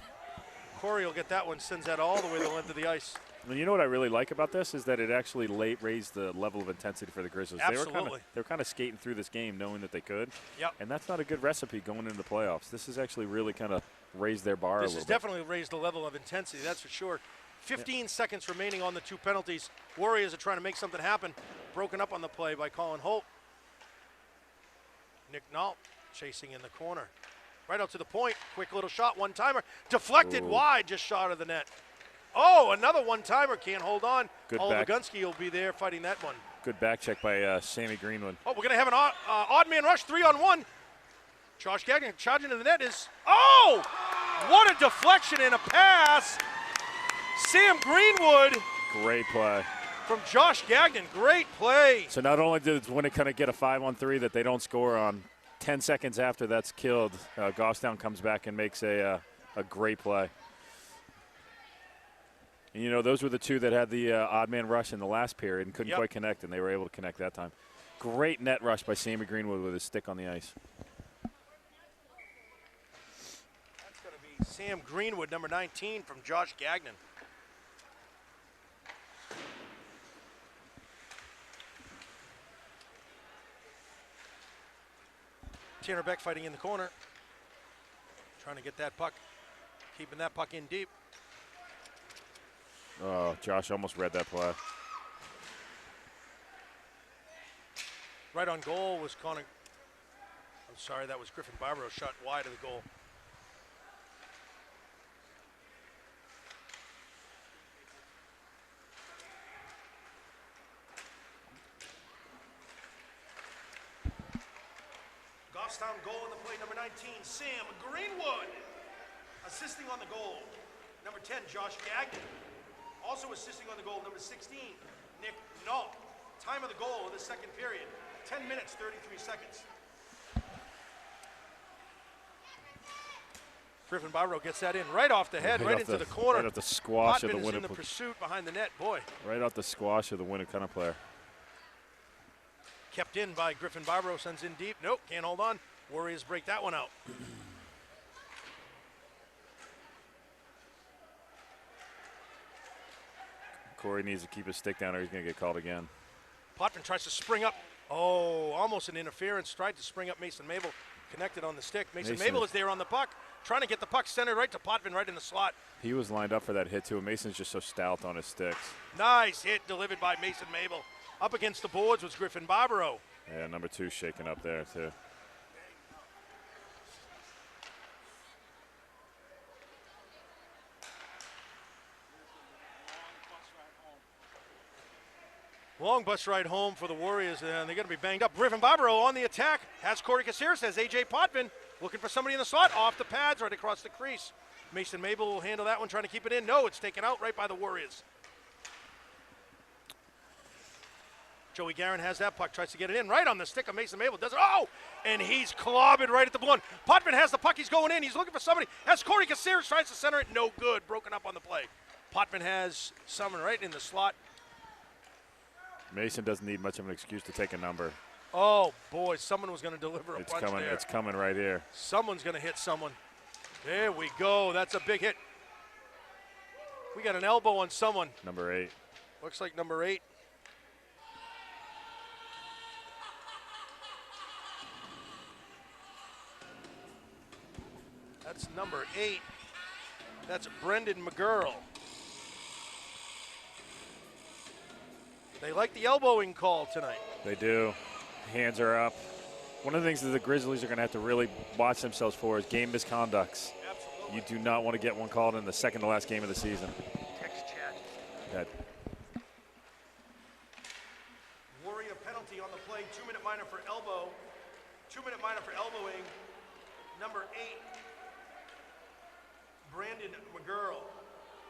Corey will get that one, sends that all the way the length of the ice. And you know what I really like about this is that it actually raised the level of intensity for the Grizzlies. Absolutely. They were kind of skating through this game knowing that they could. Yep. And that's not a good recipe going into the playoffs. This has actually really kind of raised their bar a little bit. This has definitely raised the level of intensity, that's for sure. 15 seconds remaining on the two penalties. Warriors are trying to make something happen. Broken up on the play by Colin Holt. Nick Nault chasing in the corner. Right out to the point. Quick little shot, one-timer. Deflected wide, just shot of the net. Oh, another one-timer, can't hold on. Oliver Gunsky will be there fighting that one. Good back check by Sammy Greenwood. Oh, we're going to have an odd man rush, 3-on-1. Josh Gagnon charging to the net is, oh! What a deflection and a pass. Sam Greenwood. Great play. From Josh Gagnon, great play. So not only did Winnacunnet get a 5-on-3 that they don't score on, 10 seconds after that's killed, Goffstown comes back and makes a great play. And, you know, those were the two that had the odd man rush in the last period and couldn't quite connect, and they were able to connect that time. Great net rush by Sammy Greenwood with his stick on the ice. That's going to be Sam Greenwood, number 19, from Josh Gagnon. Tanner Beck fighting in the corner. Trying to get that puck. Keeping that puck in deep. Oh, Josh almost read that play. Right on goal was Connor. I'm sorry, that was Griffin Barbaro shot wide of the goal. Goffstown goal in the play, number 19, Sam Greenwood. Assisting on the goal, number 10, Josh Gagnon. Also assisting on the goal, number 16, Nick Nault. Time of the goal of the second period, 10 minutes, 33 seconds. Griffin Barbaro gets that in right off the head, right into the corner. Right off the squash of the Potvin is in Winnacunnet. the pursuit behind the net, boy. Right off the squash of the Winnacunnet player. Kept in by Griffin Barbaro, sends in deep. Nope, can't hold on. Warriors break that one out. Corey needs to keep his stick down or he's going to get called again. Potvin tries to spring up. Oh, almost an interference. Tried to spring up Mason Mabel. Connected on the stick. Mason Mabel is there on the puck. Trying to get the puck centered right to Potvin, right in the slot. He was lined up for that hit too. Mason's just so stout on his sticks. Nice hit delivered by Mason Mabel. Up against the boards was Griffin Barbaro. Yeah, number 2 shaking up there too. Long bus ride home for the Warriors, and they're going to be banged up. Griffin Barbaro on the attack. Has Corey Caceres, has A.J. Potvin. Looking for somebody in the slot. Off the pads, right across the crease. Mason Mabel will handle that one, trying to keep it in. No, it's taken out right by the Warriors. Joey Guerin has that puck, tries to get it in. Right on the stick of Mason Mabel. Does it. Oh! And he's clobbered right at the blue. Potvin has the puck. He's going in. He's looking for somebody. Has Corey Caceres, tries to center it. No good. Broken up on the play. Potvin has someone right in the slot. Mason doesn't need much of an excuse to take a number. Oh, boy, someone was going to deliver a punch there. It's coming right here. Someone's going to hit someone. There we go. That's a big hit. We got an elbow on someone. Number 8. Looks like number 8. That's number 8. That's Brendan McGurl. They like the elbowing call tonight. They do. Hands are up. One of the things that the Grizzlies are going to have to really watch themselves for is game misconducts. Absolutely. You do not want to get one called in the second to last game of the season. Text chat. That Warrior penalty on the play. 2-minute minor for elbow. 2-minute minor for elbowing. Number 8, Brandon McGurl.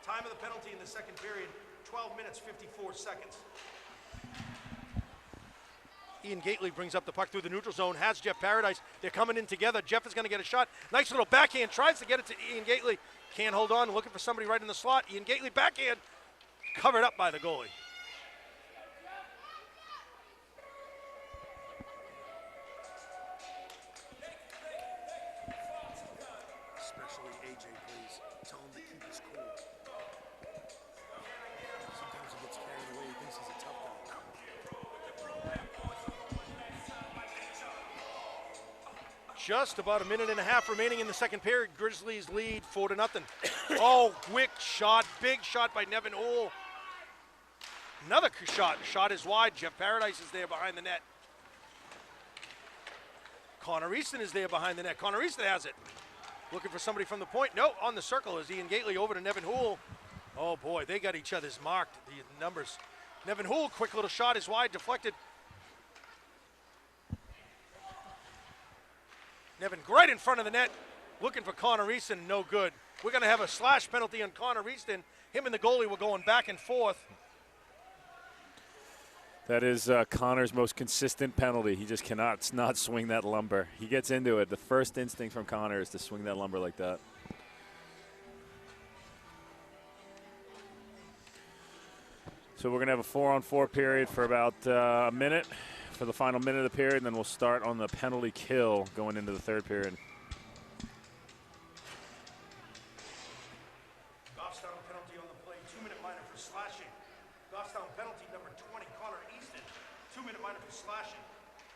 Time of the penalty in the second period, 12 minutes, 54 seconds. Ian Gately brings up the puck through the neutral zone, has Jeff Paradise. They're coming in together. Jeff is going to get a shot. Nice little backhand, tries to get it to Ian Gately. Can't hold on, looking for somebody right in the slot. Ian Gately backhand, covered up by the goalie. Especially AJ, please. Tell him to keep his cool. Sometimes he gets carried away. He thinks he's a tough guy. Just about a minute and a half remaining in the second period. Grizzlies lead 4-0. Oh, quick shot, big shot by Nevin Houle. Another shot. Shot is wide. Jeff Paradise is there behind the net. Connor Easton is there behind the net. Connor Easton has it. Looking for somebody from the point. No, on the circle is Ian Gately over to Nevin Houle. Oh boy, they got each other's marked, the numbers. Nevin Houle, quick little shot is wide, deflected. Nevin right in front of the net, looking for Connor Easton, no good. We're going to have a slash penalty on Connor Easton. Him and the goalie were going back and forth. That is Connor's most consistent penalty. He just cannot not swing that lumber. He gets into it. The first instinct from Connor is to swing that lumber like that. So we're going to have a 4-on-4 period for about a minute for the final minute of the period, and then we'll start on the penalty kill going into the third period. Goffstown penalty on the play, 2-minute minor for slashing. Goffstown penalty number 20, Connor Easton, 2-minute minor for slashing.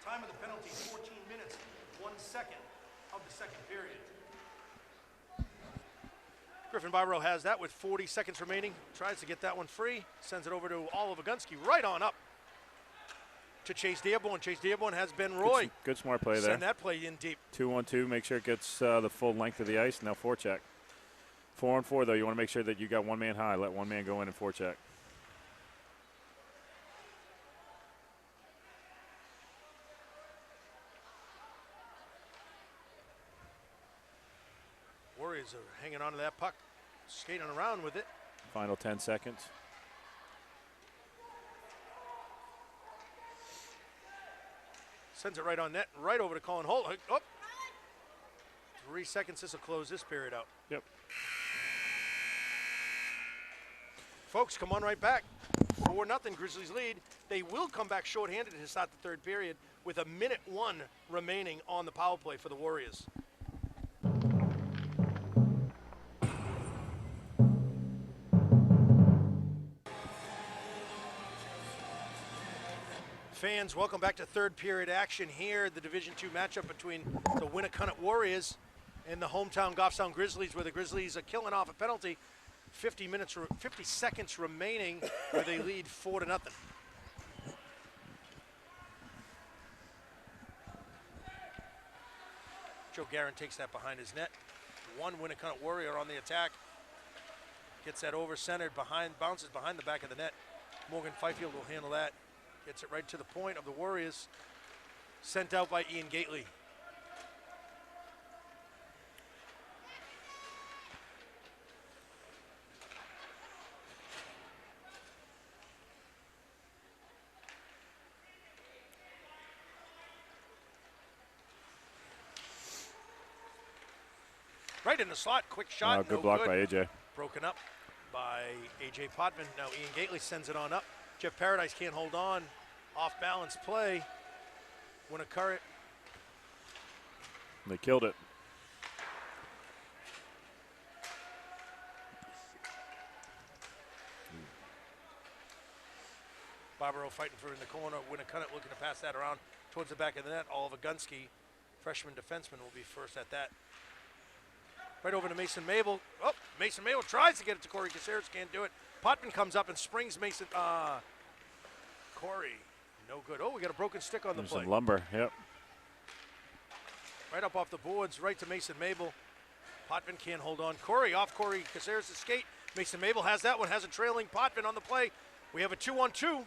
Time of the penalty, 14 minutes, 1 second of the second period. Griffin Barbaro has that with 40 seconds remaining. Tries to get that one free, sends it over to Oliver Gunsky, right on up to Chase Dearborn. Chase Dearborn has Ben Roy. Good smart play there. Send that play in deep. 2-on-2, make sure it gets the full length of the ice. Now forecheck. 4-on-4, though, you want to make sure that you got one man high. Let one man go in and forecheck. Warriors are hanging on to that puck, skating around with it. Final 10 seconds. Sends it right on net, right over to Colin Holt. Oh. 3 seconds, this will close this period out. Yep. Folks, come on right back. 4-0, Grizzlies lead. They will come back shorthanded to start the third period with a minute 1 remaining on the power play for the Warriors. Fans, welcome back to third period action here. The Division II matchup between the Winnacunnet Warriors and the hometown Goffstown Grizzlies, where the Grizzlies are killing off a penalty. 50 seconds remaining, where they lead 4-0. Joe Guerin takes that behind his net. One Winnacunnet Warrior on the attack. Gets that over centered behind, bounces behind the back of the net. Morgan Fifield will handle that. Gets it right to the point of the Warriors. Sent out by Ian Gately. Right in the slot, quick shot. Good block by AJ. Broken up by AJ Potvin. Now Ian Gately sends it on up. Jeff Paradise can't hold on. Off balance play. Winnacunnet. They killed it. Barbaro fighting for in the corner. Winnacunnet looking to pass that around towards the back of the net. Oliver Gunsky, freshman defenseman, will be first at that. Right over to Mason Mabel. Oh, Mason Mabel tries to get it to Corey Caceres, can't do it. Potvin comes up and springs Mason. Corey, no good. Oh, we got a broken stick on the There's play. some lumber, yep. Right up off the boards, right to Mason Mabel. Potvin can't hold on. Corey off Corey Caceres' skate. Mason Mabel has that one, has a trailing Potvin on the play. We have a 2-on-2.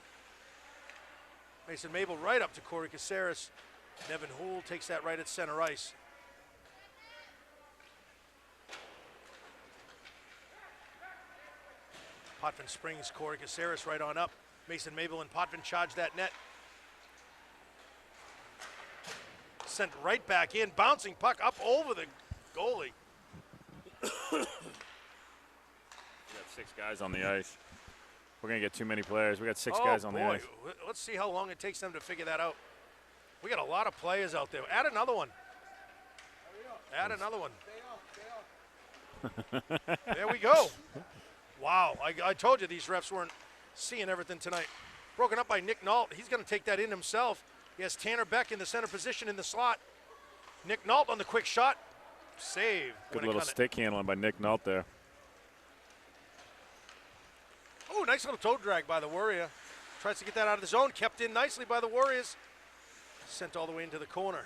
Mason Mabel right up to Corey Caceres. Nevin Houle takes that right at center ice. Potvin springs Corey Caceres right on up. Mason Mabel and Potvin charge that net. Sent right back in, bouncing puck up over the goalie. We got 6 guys on the ice. We're going to get too many players. We got 6 guys on the ice. Let's see how long it takes them to figure that out. We got a lot of players out there. Add another one. Add another one. There we go. Wow, I told you these refs weren't seeing everything tonight. Broken up by Nick Nault. He's going to take that in himself. He has Tanner Beck in the center position in the slot. Nick Nault on the quick shot. Save. Good little stick handling by Nick Nault there. Oh, nice little toe drag by the Warrior. Tries to get that out of the zone. Kept in nicely by the Warriors. Sent all the way into the corner.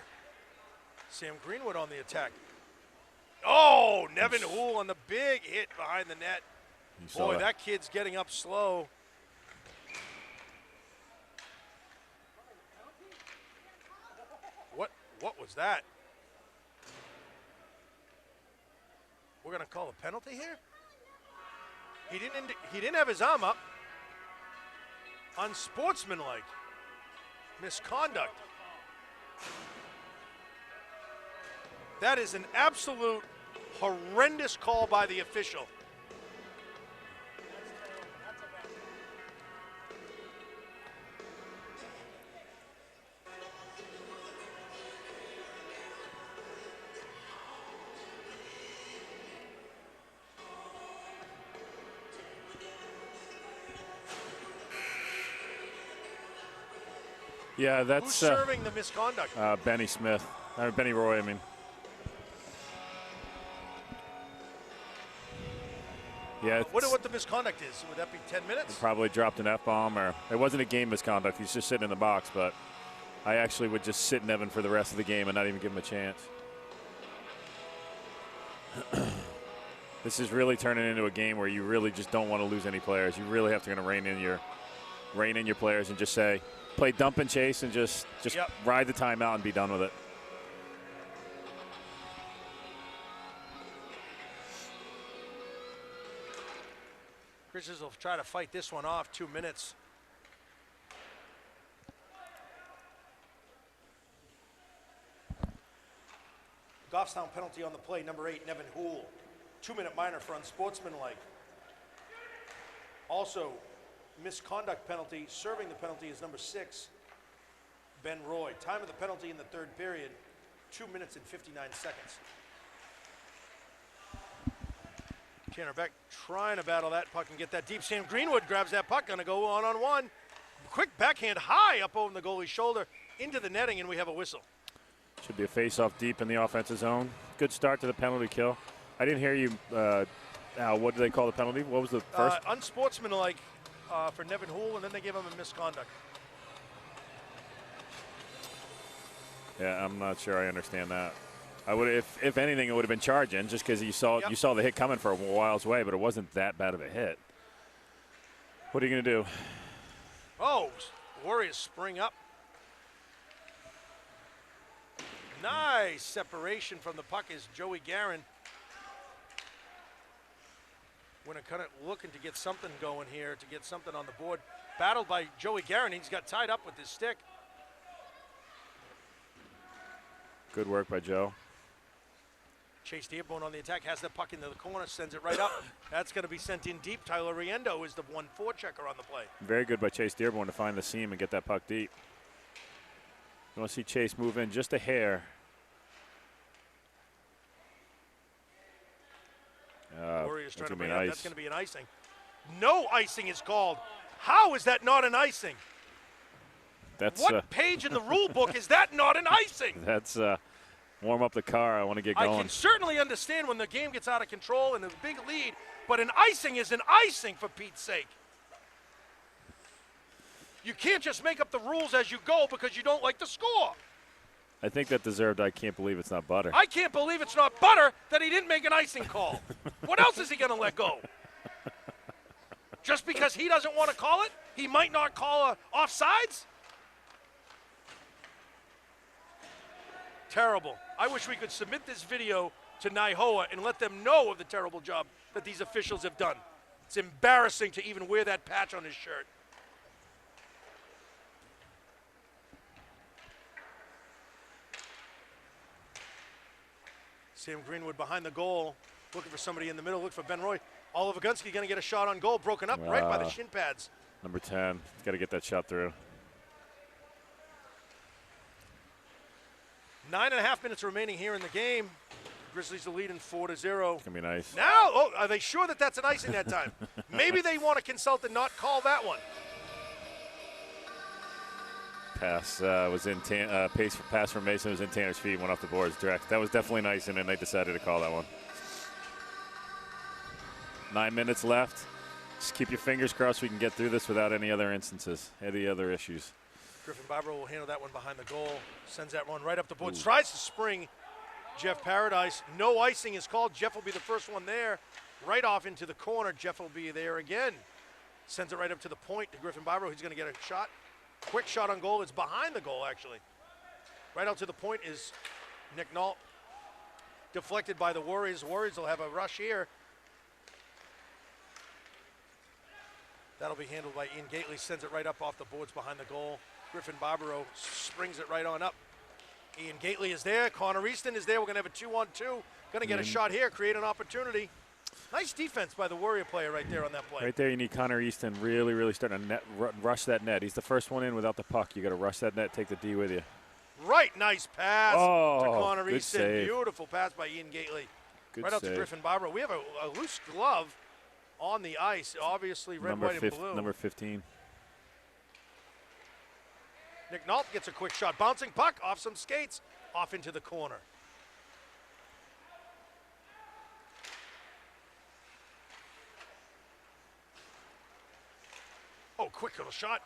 Sam Greenwood on the attack. Oh, Nevin Houle on the big hit behind the net. Boy, that kid's getting up slow. What was that? We're going to call a penalty here? He didn't have his arm up. Unsportsmanlike. Misconduct. That is an absolute horrendous call by the official. Yeah, that's Who's serving the misconduct? Benny Smith, or Benny Roy, I mean. Yeah. What the misconduct is? Would that be 10 minutes? Probably dropped an F-bomb, or it wasn't a game misconduct. He's just sitting in the box, but I actually would just sit Nevin for the rest of the game and not even give him a chance. This is really turning into a game where you really just don't want to lose any players. You really have to rein in your players and just say, play dump and chase and just ride the timeout and be done with it. Grizzlies will try to fight this one off. 2 minutes. Goffstown penalty on the play, number 8, Nevin Houle. 2-minute minor for unsportsmanlike. Also, misconduct penalty. Serving the penalty is number 6, Ben Roy. Time of the penalty in the third period, 2 minutes and 59 seconds. Tanner Beck trying to battle that puck and get that deep. Sam Greenwood grabs that puck, gonna go on-on-one. Quick backhand high up over the goalie's shoulder into the netting, and we have a whistle. Should be a face-off deep in the offensive zone. Good start to the penalty kill. I didn't hear you, Al, what did they call the penalty? What was the first? Unsportsmanlike for Nevin Houle, and then they gave him a misconduct. Yeah, I'm not sure I understand that. I would, if anything, it would have been charging, just because you saw the hit coming for a while's way, but it wasn't that bad of a hit. What are you going to do? Oh, Warriors spring up. Nice separation from the puck is Joey Guerin. Winnacunnet looking to get something going here, to get something on the board. Battled by Joey Guerin. He's got tied up with his stick. Good work by Joe. Chase Dearborn on the attack, has the puck into the corner, sends it right up. That's going to be sent in deep. Tyler Riendo is the 1-4 checker on the play. Very good by Chase Dearborn to find the seam and get that puck deep. You want to see Chase move in just a hair. Warriors trying to bring bring it up. That's going to be an icing. No icing is called. How is that not an icing? That's what page in the rule book is that not an icing? That's Warm up the car. I want to get I going. can certainly understand when the game gets out of control and a big lead, but an icing is an icing, for Pete's sake. You can't just make up the rules as you go because you don't like the score. I think that deserved I can't believe it's not butter. I can't believe it's not butter that he didn't make an icing call. What else is he going to let go? Just because he doesn't want to call it, he might not call offsides? Terrible. I wish we could submit this video to Naihoa and let them know of the terrible job that these officials have done. It's embarrassing to even wear that patch on his shirt. Sam Greenwood behind the goal, looking for somebody in the middle, looking for Ben Roy. Oliver Gunsky going to get a shot on goal, broken up right by the shin pads. Number 10, got to get that shot through. 9.5 minutes remaining here in the game. Grizzlies the lead in 4-0. It's going to be nice. Now, are they sure that that's an icing that time? Maybe they want to consult and not call that one. Pass was in pass from Mason was in Tanner's feet, went off the boards direct. That was definitely nice, and then they decided to call that one. 9 minutes left. Just keep your fingers crossed we can get through this without any other instances, any other issues. Griffin Barbaro will handle that one behind the goal. Sends that one right up the board. Tries to spring Jeff Paradise. No icing is called. Jeff will be the first one there. Right off into the corner. Jeff will be there again. Sends it right up to the point to Griffin Barbaro. He's going to get a shot. Quick shot on goal. It's behind the goal, actually. Right out to the point is Nick Nault. Deflected by the Warriors. Warriors will have a rush here. That'll be handled by Ian Gately. Sends it right up off the boards behind the goal. Griffin Barbaro springs it right on up. Ian Gately is there. Connor Easton is there. We're going to have a 2-on-2. Going to get a shot here, create an opportunity. Nice defense by the Warrior player right there on that play. Right there, you need Connor Easton really starting to rush that net. He's the first one in without the puck. You got to rush that net, take the D with you. Right, nice pass to Connor good Easton. save. Beautiful pass by Ian Gately. Good right out save. to Griffin Barbaro. We have a loose glove on the ice. Obviously red, white, and blue. Number 15. Nick Nault gets a quick shot. Bouncing puck off some skates. Off into the corner. Oh, quick little shot.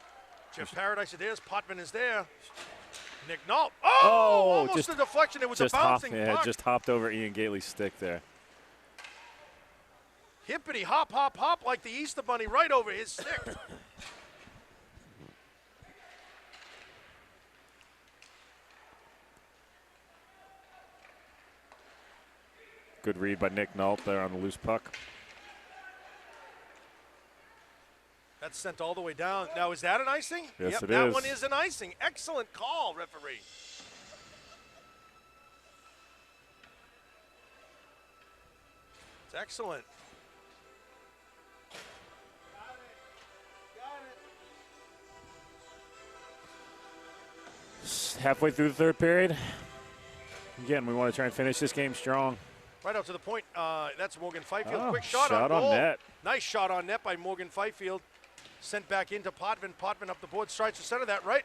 Jeff Paradise is there. Potman is there. Nick Nault. Oh, almost just a deflection. It was a bouncing puck. Just hopped over Ian Gately's stick there. Hippity hop, hop, hop like the Easter Bunny right over his stick. Good read by Nick Nault there on the loose puck. That's sent all the way down. Now, is that an icing? Yes, yep, it that is. one is an icing. Excellent call, referee. It's excellent. Halfway through the third period. Again, we want to try and finish this game strong. Right out to the point. That's Morgan Fifield. Oh, Quick shot shot on goal. on net. Nice shot on net by Morgan Fifield. Sent back into Potvin. Potvin up the board. Strides to center that right.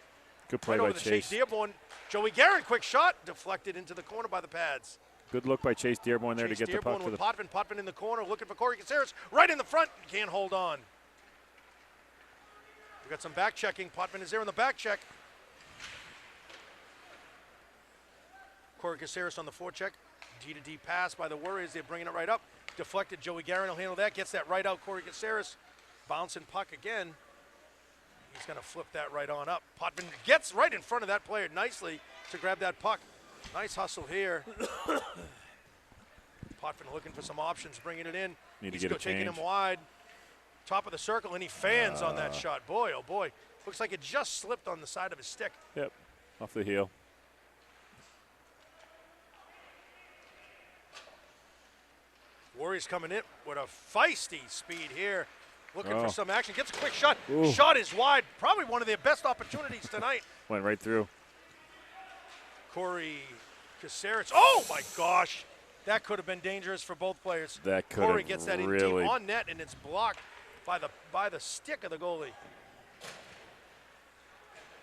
Good play Right by over to Chase. Dearborn. Joey Guerin, quick shot. Deflected into the corner by the pads. Good look by Chase Dearborn there Chase to get Dearborn the puck to with the. Potvin. Potvin in the corner looking for Corey Caceres. Right in the front. Can't hold on. We got some back checking. Potvin is there in the back check. Corey Caceres on the forecheck. D-to-D pass by the Warriors. They're bringing it right up. Deflected. Joey Guerin will handle that. Gets that right out. Corey Caceres. Bouncing puck again. He's going to flip that right on up. Potvin gets right in front of that player nicely to grab that puck. Nice hustle here. Potvin looking for some options, bringing it in. Need to He's get a taking change. him wide. Top of the circle, and he fans on that shot. Boy, oh boy. Looks like it just slipped on the side of his stick. Yep, off the heel. Warriors coming in with a feisty speed here. Looking Oh. for some action. Gets a quick shot. Ooh. Shot is wide. Probably one of their best opportunities tonight. Went right through. Corey Caceres. Oh my gosh. That could have been dangerous for both players. That could Corey have gets that in really- deep on net, and it's blocked by the stick of the goalie.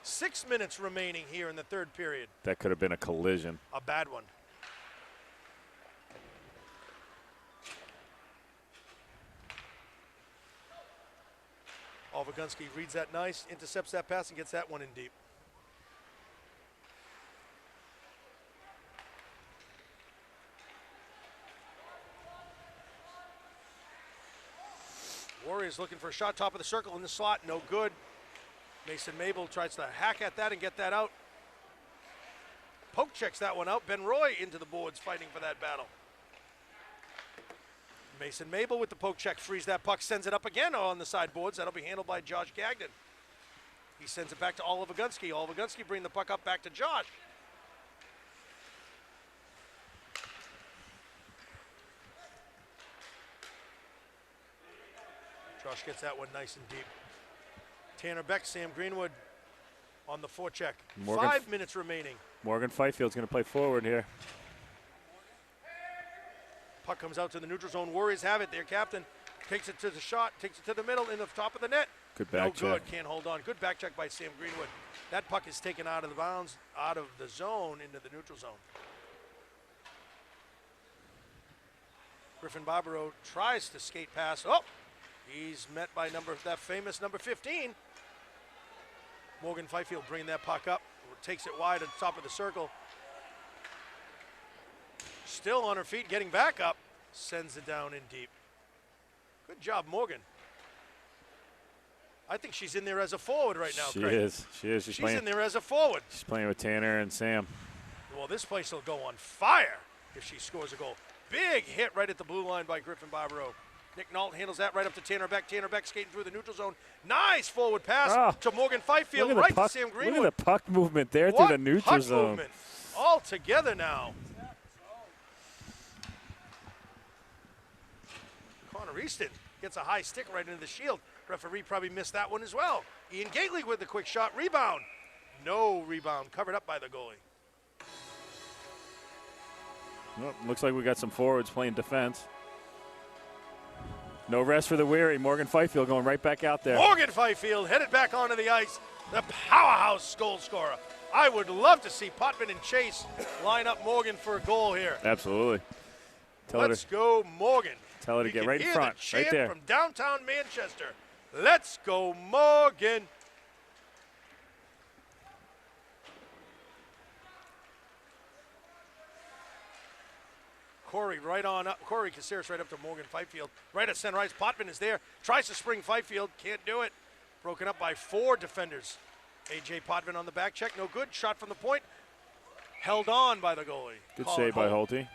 6 minutes remaining here in the third period. That could have been a collision. A bad one. Olvagunski reads that nice, intercepts that pass, and gets that one in deep. Warriors looking for a shot, top of the circle in the slot, no good. Mason Mabel tries to hack at that and get that out. Poke checks that one out. Ben Roy into the boards fighting for that battle. Mason Mabel with the poke check, frees that puck, sends it up again on the sideboards. That'll be handled by Josh Gagnon. He sends it back to Olvagunski. Olvagunski bring the puck up back to Josh. Josh gets that one nice and deep. Tanner Beck, Sam Greenwood on the forecheck. 5 minutes remaining. Morgan Fifield's going to play forward here. Puck comes out to the neutral zone. Warriors have it. Their captain takes it to the shot, takes it to the middle, in the top of the net. Good back check. No good. Can't hold on. Good back check by Sam Greenwood. That puck is taken out of the bounds, out of the zone into the neutral zone. Griffin Barbaro tries to skate past. Oh, he's met by that famous number 15. Morgan Fifield bringing that puck up, takes it wide at the top of the circle. Still on her feet, getting back up, sends it down in deep. Good job, Morgan. I think she's in there as a forward right now, Craig. She is. She's playing in there as a forward. She's playing with Tanner and Sam. Well, this place will go on fire if she scores a goal. Big hit right at the blue line by Griffin Barbaro. Nick Nault handles that right up to Tanner Beck. Tanner Beck skating through the neutral zone. Nice forward pass to Morgan Fifield, right to Sam Greenwood. Look at the puck movement there through the neutral zone. Movement. All together now. Connor Easton gets a high stick right into the shield. Referee probably missed that one as well. Ian Gately with the quick shot. Rebound. No rebound. Covered up by the goalie. Well, looks like we got some forwards playing defense. No rest for the weary. Morgan Fifield going right back out there. Morgan Fifield headed back onto the ice. The powerhouse goal scorer. I would love to see Potvin and Chase line up Morgan for a goal here. Absolutely. Let's go, Morgan. Tell her to get right in front, right there. From downtown Manchester. Let's go, Morgan. Corey right on up. Corey Caceres right up to Morgan Fifield. Right at center ice. Potvin is there. Tries to spring Fifield. Can't do it. Broken up by 4 defenders. A.J. Potvin on the back check. No good. Shot from the point. Held on by the goalie. Good save by Holte.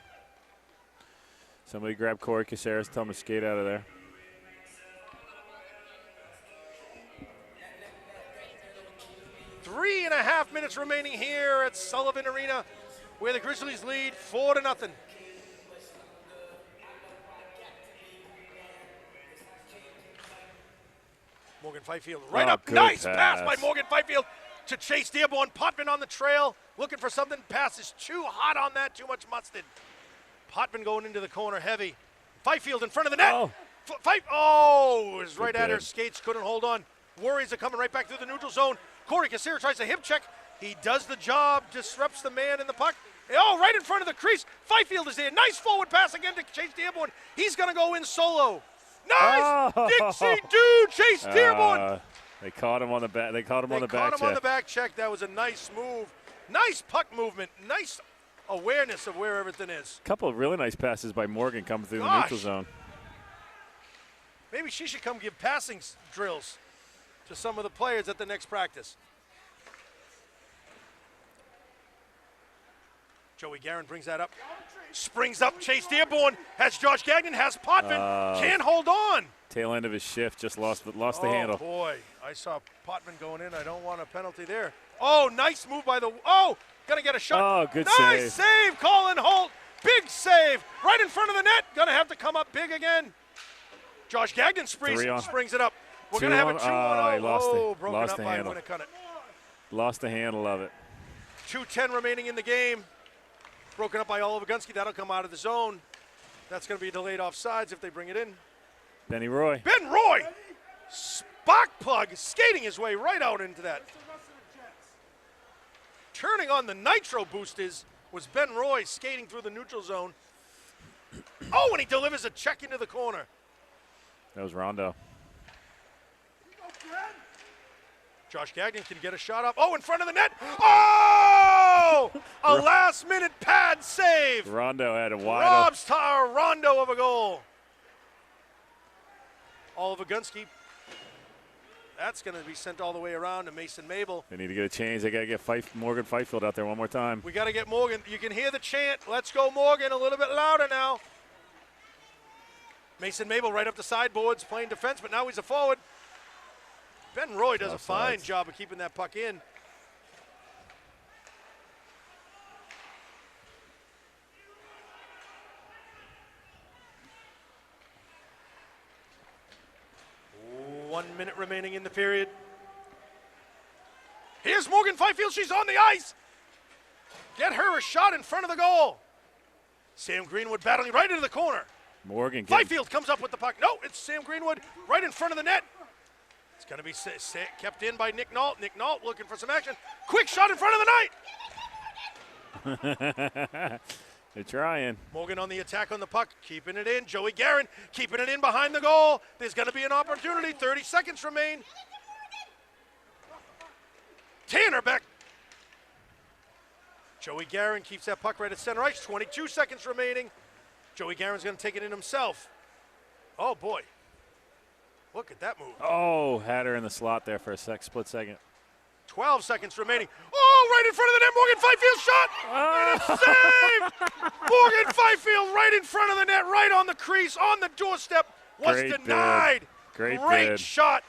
Somebody grab Corey Caceres. Tell him to skate out of there. Three and a half minutes remaining here at Sullivan Arena, where the Grizzlies lead 4-0. Morgan Fifield right up. Nice pass by Morgan Fifield to Chase Dearborn. Potvin on the trail, looking for something. Pass is too hot on that, too much mustard. Potvin going into the corner heavy. Fifield in front of the net. It was right at her skates, couldn't hold on. Warriors are coming right back through the neutral zone. Corey Caceres tries a hip check. He does the job, disrupts the man in the puck. Oh, right in front of the crease. Fifield is there. Nice forward pass again to Chase Dearborn. He's going to go in solo. Nice! Dixie do Chase Dearborn. They caught him on the back. They caught him on the back check. On the back check. That was a nice move. Nice puck movement. Nice awareness of where everything is. A couple of really nice passes by Morgan coming through the neutral zone. Maybe she should come give passing drills to some of the players at the next practice. Joey Guerin brings that up. Springs up, Chase Dearborn has Josh Gagnon, has Potvin, can't hold on. Tail end of his shift, just lost the handle. Oh boy, I saw Potvin going in. I don't want a penalty there. Oh, nice move by gonna get a shot. Oh, good save. Nice save, Colin Holt. Big save, right in front of the net. Gonna have to come up big again. Josh Gagnon springs it up. We're gonna have a 2-1-0. Broken up by Winnacunnet. Lost the handle of it. 2:10 remaining in the game. Broken up by Olvagunski. That'll come out of the zone. That's going to be delayed offsides if they bring it in. Benny Roy. Ben Roy! Spark plug skating his way right out into that. Turning on the nitro boosters was Ben Roy skating through the neutral zone. Oh, and he delivers a check into the corner. That was Rondo. Josh Gagnon can get a shot up. Oh, in front of the net. Oh! A last-minute pad save. Rondo had a wide Robs Tower Rondo of a goal. Oliver Gunsky. That's going to be sent all the way around to Mason Mabel. They need to get a change. They got to get Morgan Fifield out there one more time. We got to get Morgan. You can hear the chant. Let's go, Morgan, a little bit louder now. Mason Mabel right up the sideboards playing defense, but now he's a forward. Ben Roy does a fine job of keeping that puck in. One minute remaining in the period. Here's Morgan Fifield. She's on the ice. Get her a shot in front of the goal. Sam Greenwood battling right into the corner. Morgan. Fifield comes up with the puck. No, it's Sam Greenwood right in front of the net. It's going to be kept in by Nick Nault. Nick Nault looking for some action. Quick shot in front of the net. They're trying. Morgan on the attack on the puck, keeping it in. Joey Guerin keeping it in behind the goal. There's going to be an opportunity. 30 seconds remain. Tanner Beck. Joey Guerin keeps that puck right at center ice. 22 seconds remaining. Joey Guerin's going to take it in himself. Oh, boy. Look at that move. Oh, had her in the slot there for a split second. 12 seconds remaining. Oh, right in front of the net. Morgan Fifield shot. And a save. Morgan Fifield right in front of the net, right on the crease, on the doorstep. Was denied. Great bid. Shot.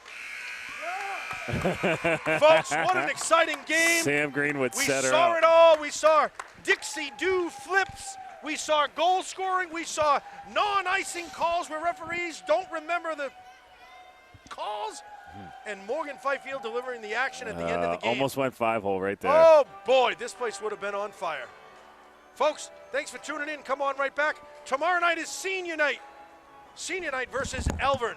Folks, what an exciting game. Sam Greenwood set her up. We saw it all. We saw Dixie do flips. We saw goal scoring. We saw non-icing calls where referees don't remember the calls. And Morgan Fifield delivering the action at the end of the game. Almost went 5-hole right there. Oh, boy, this place would have been on fire. Folks, thanks for tuning in. Come on right back. Tomorrow night is Senior Night. Senior Night versus Elvern.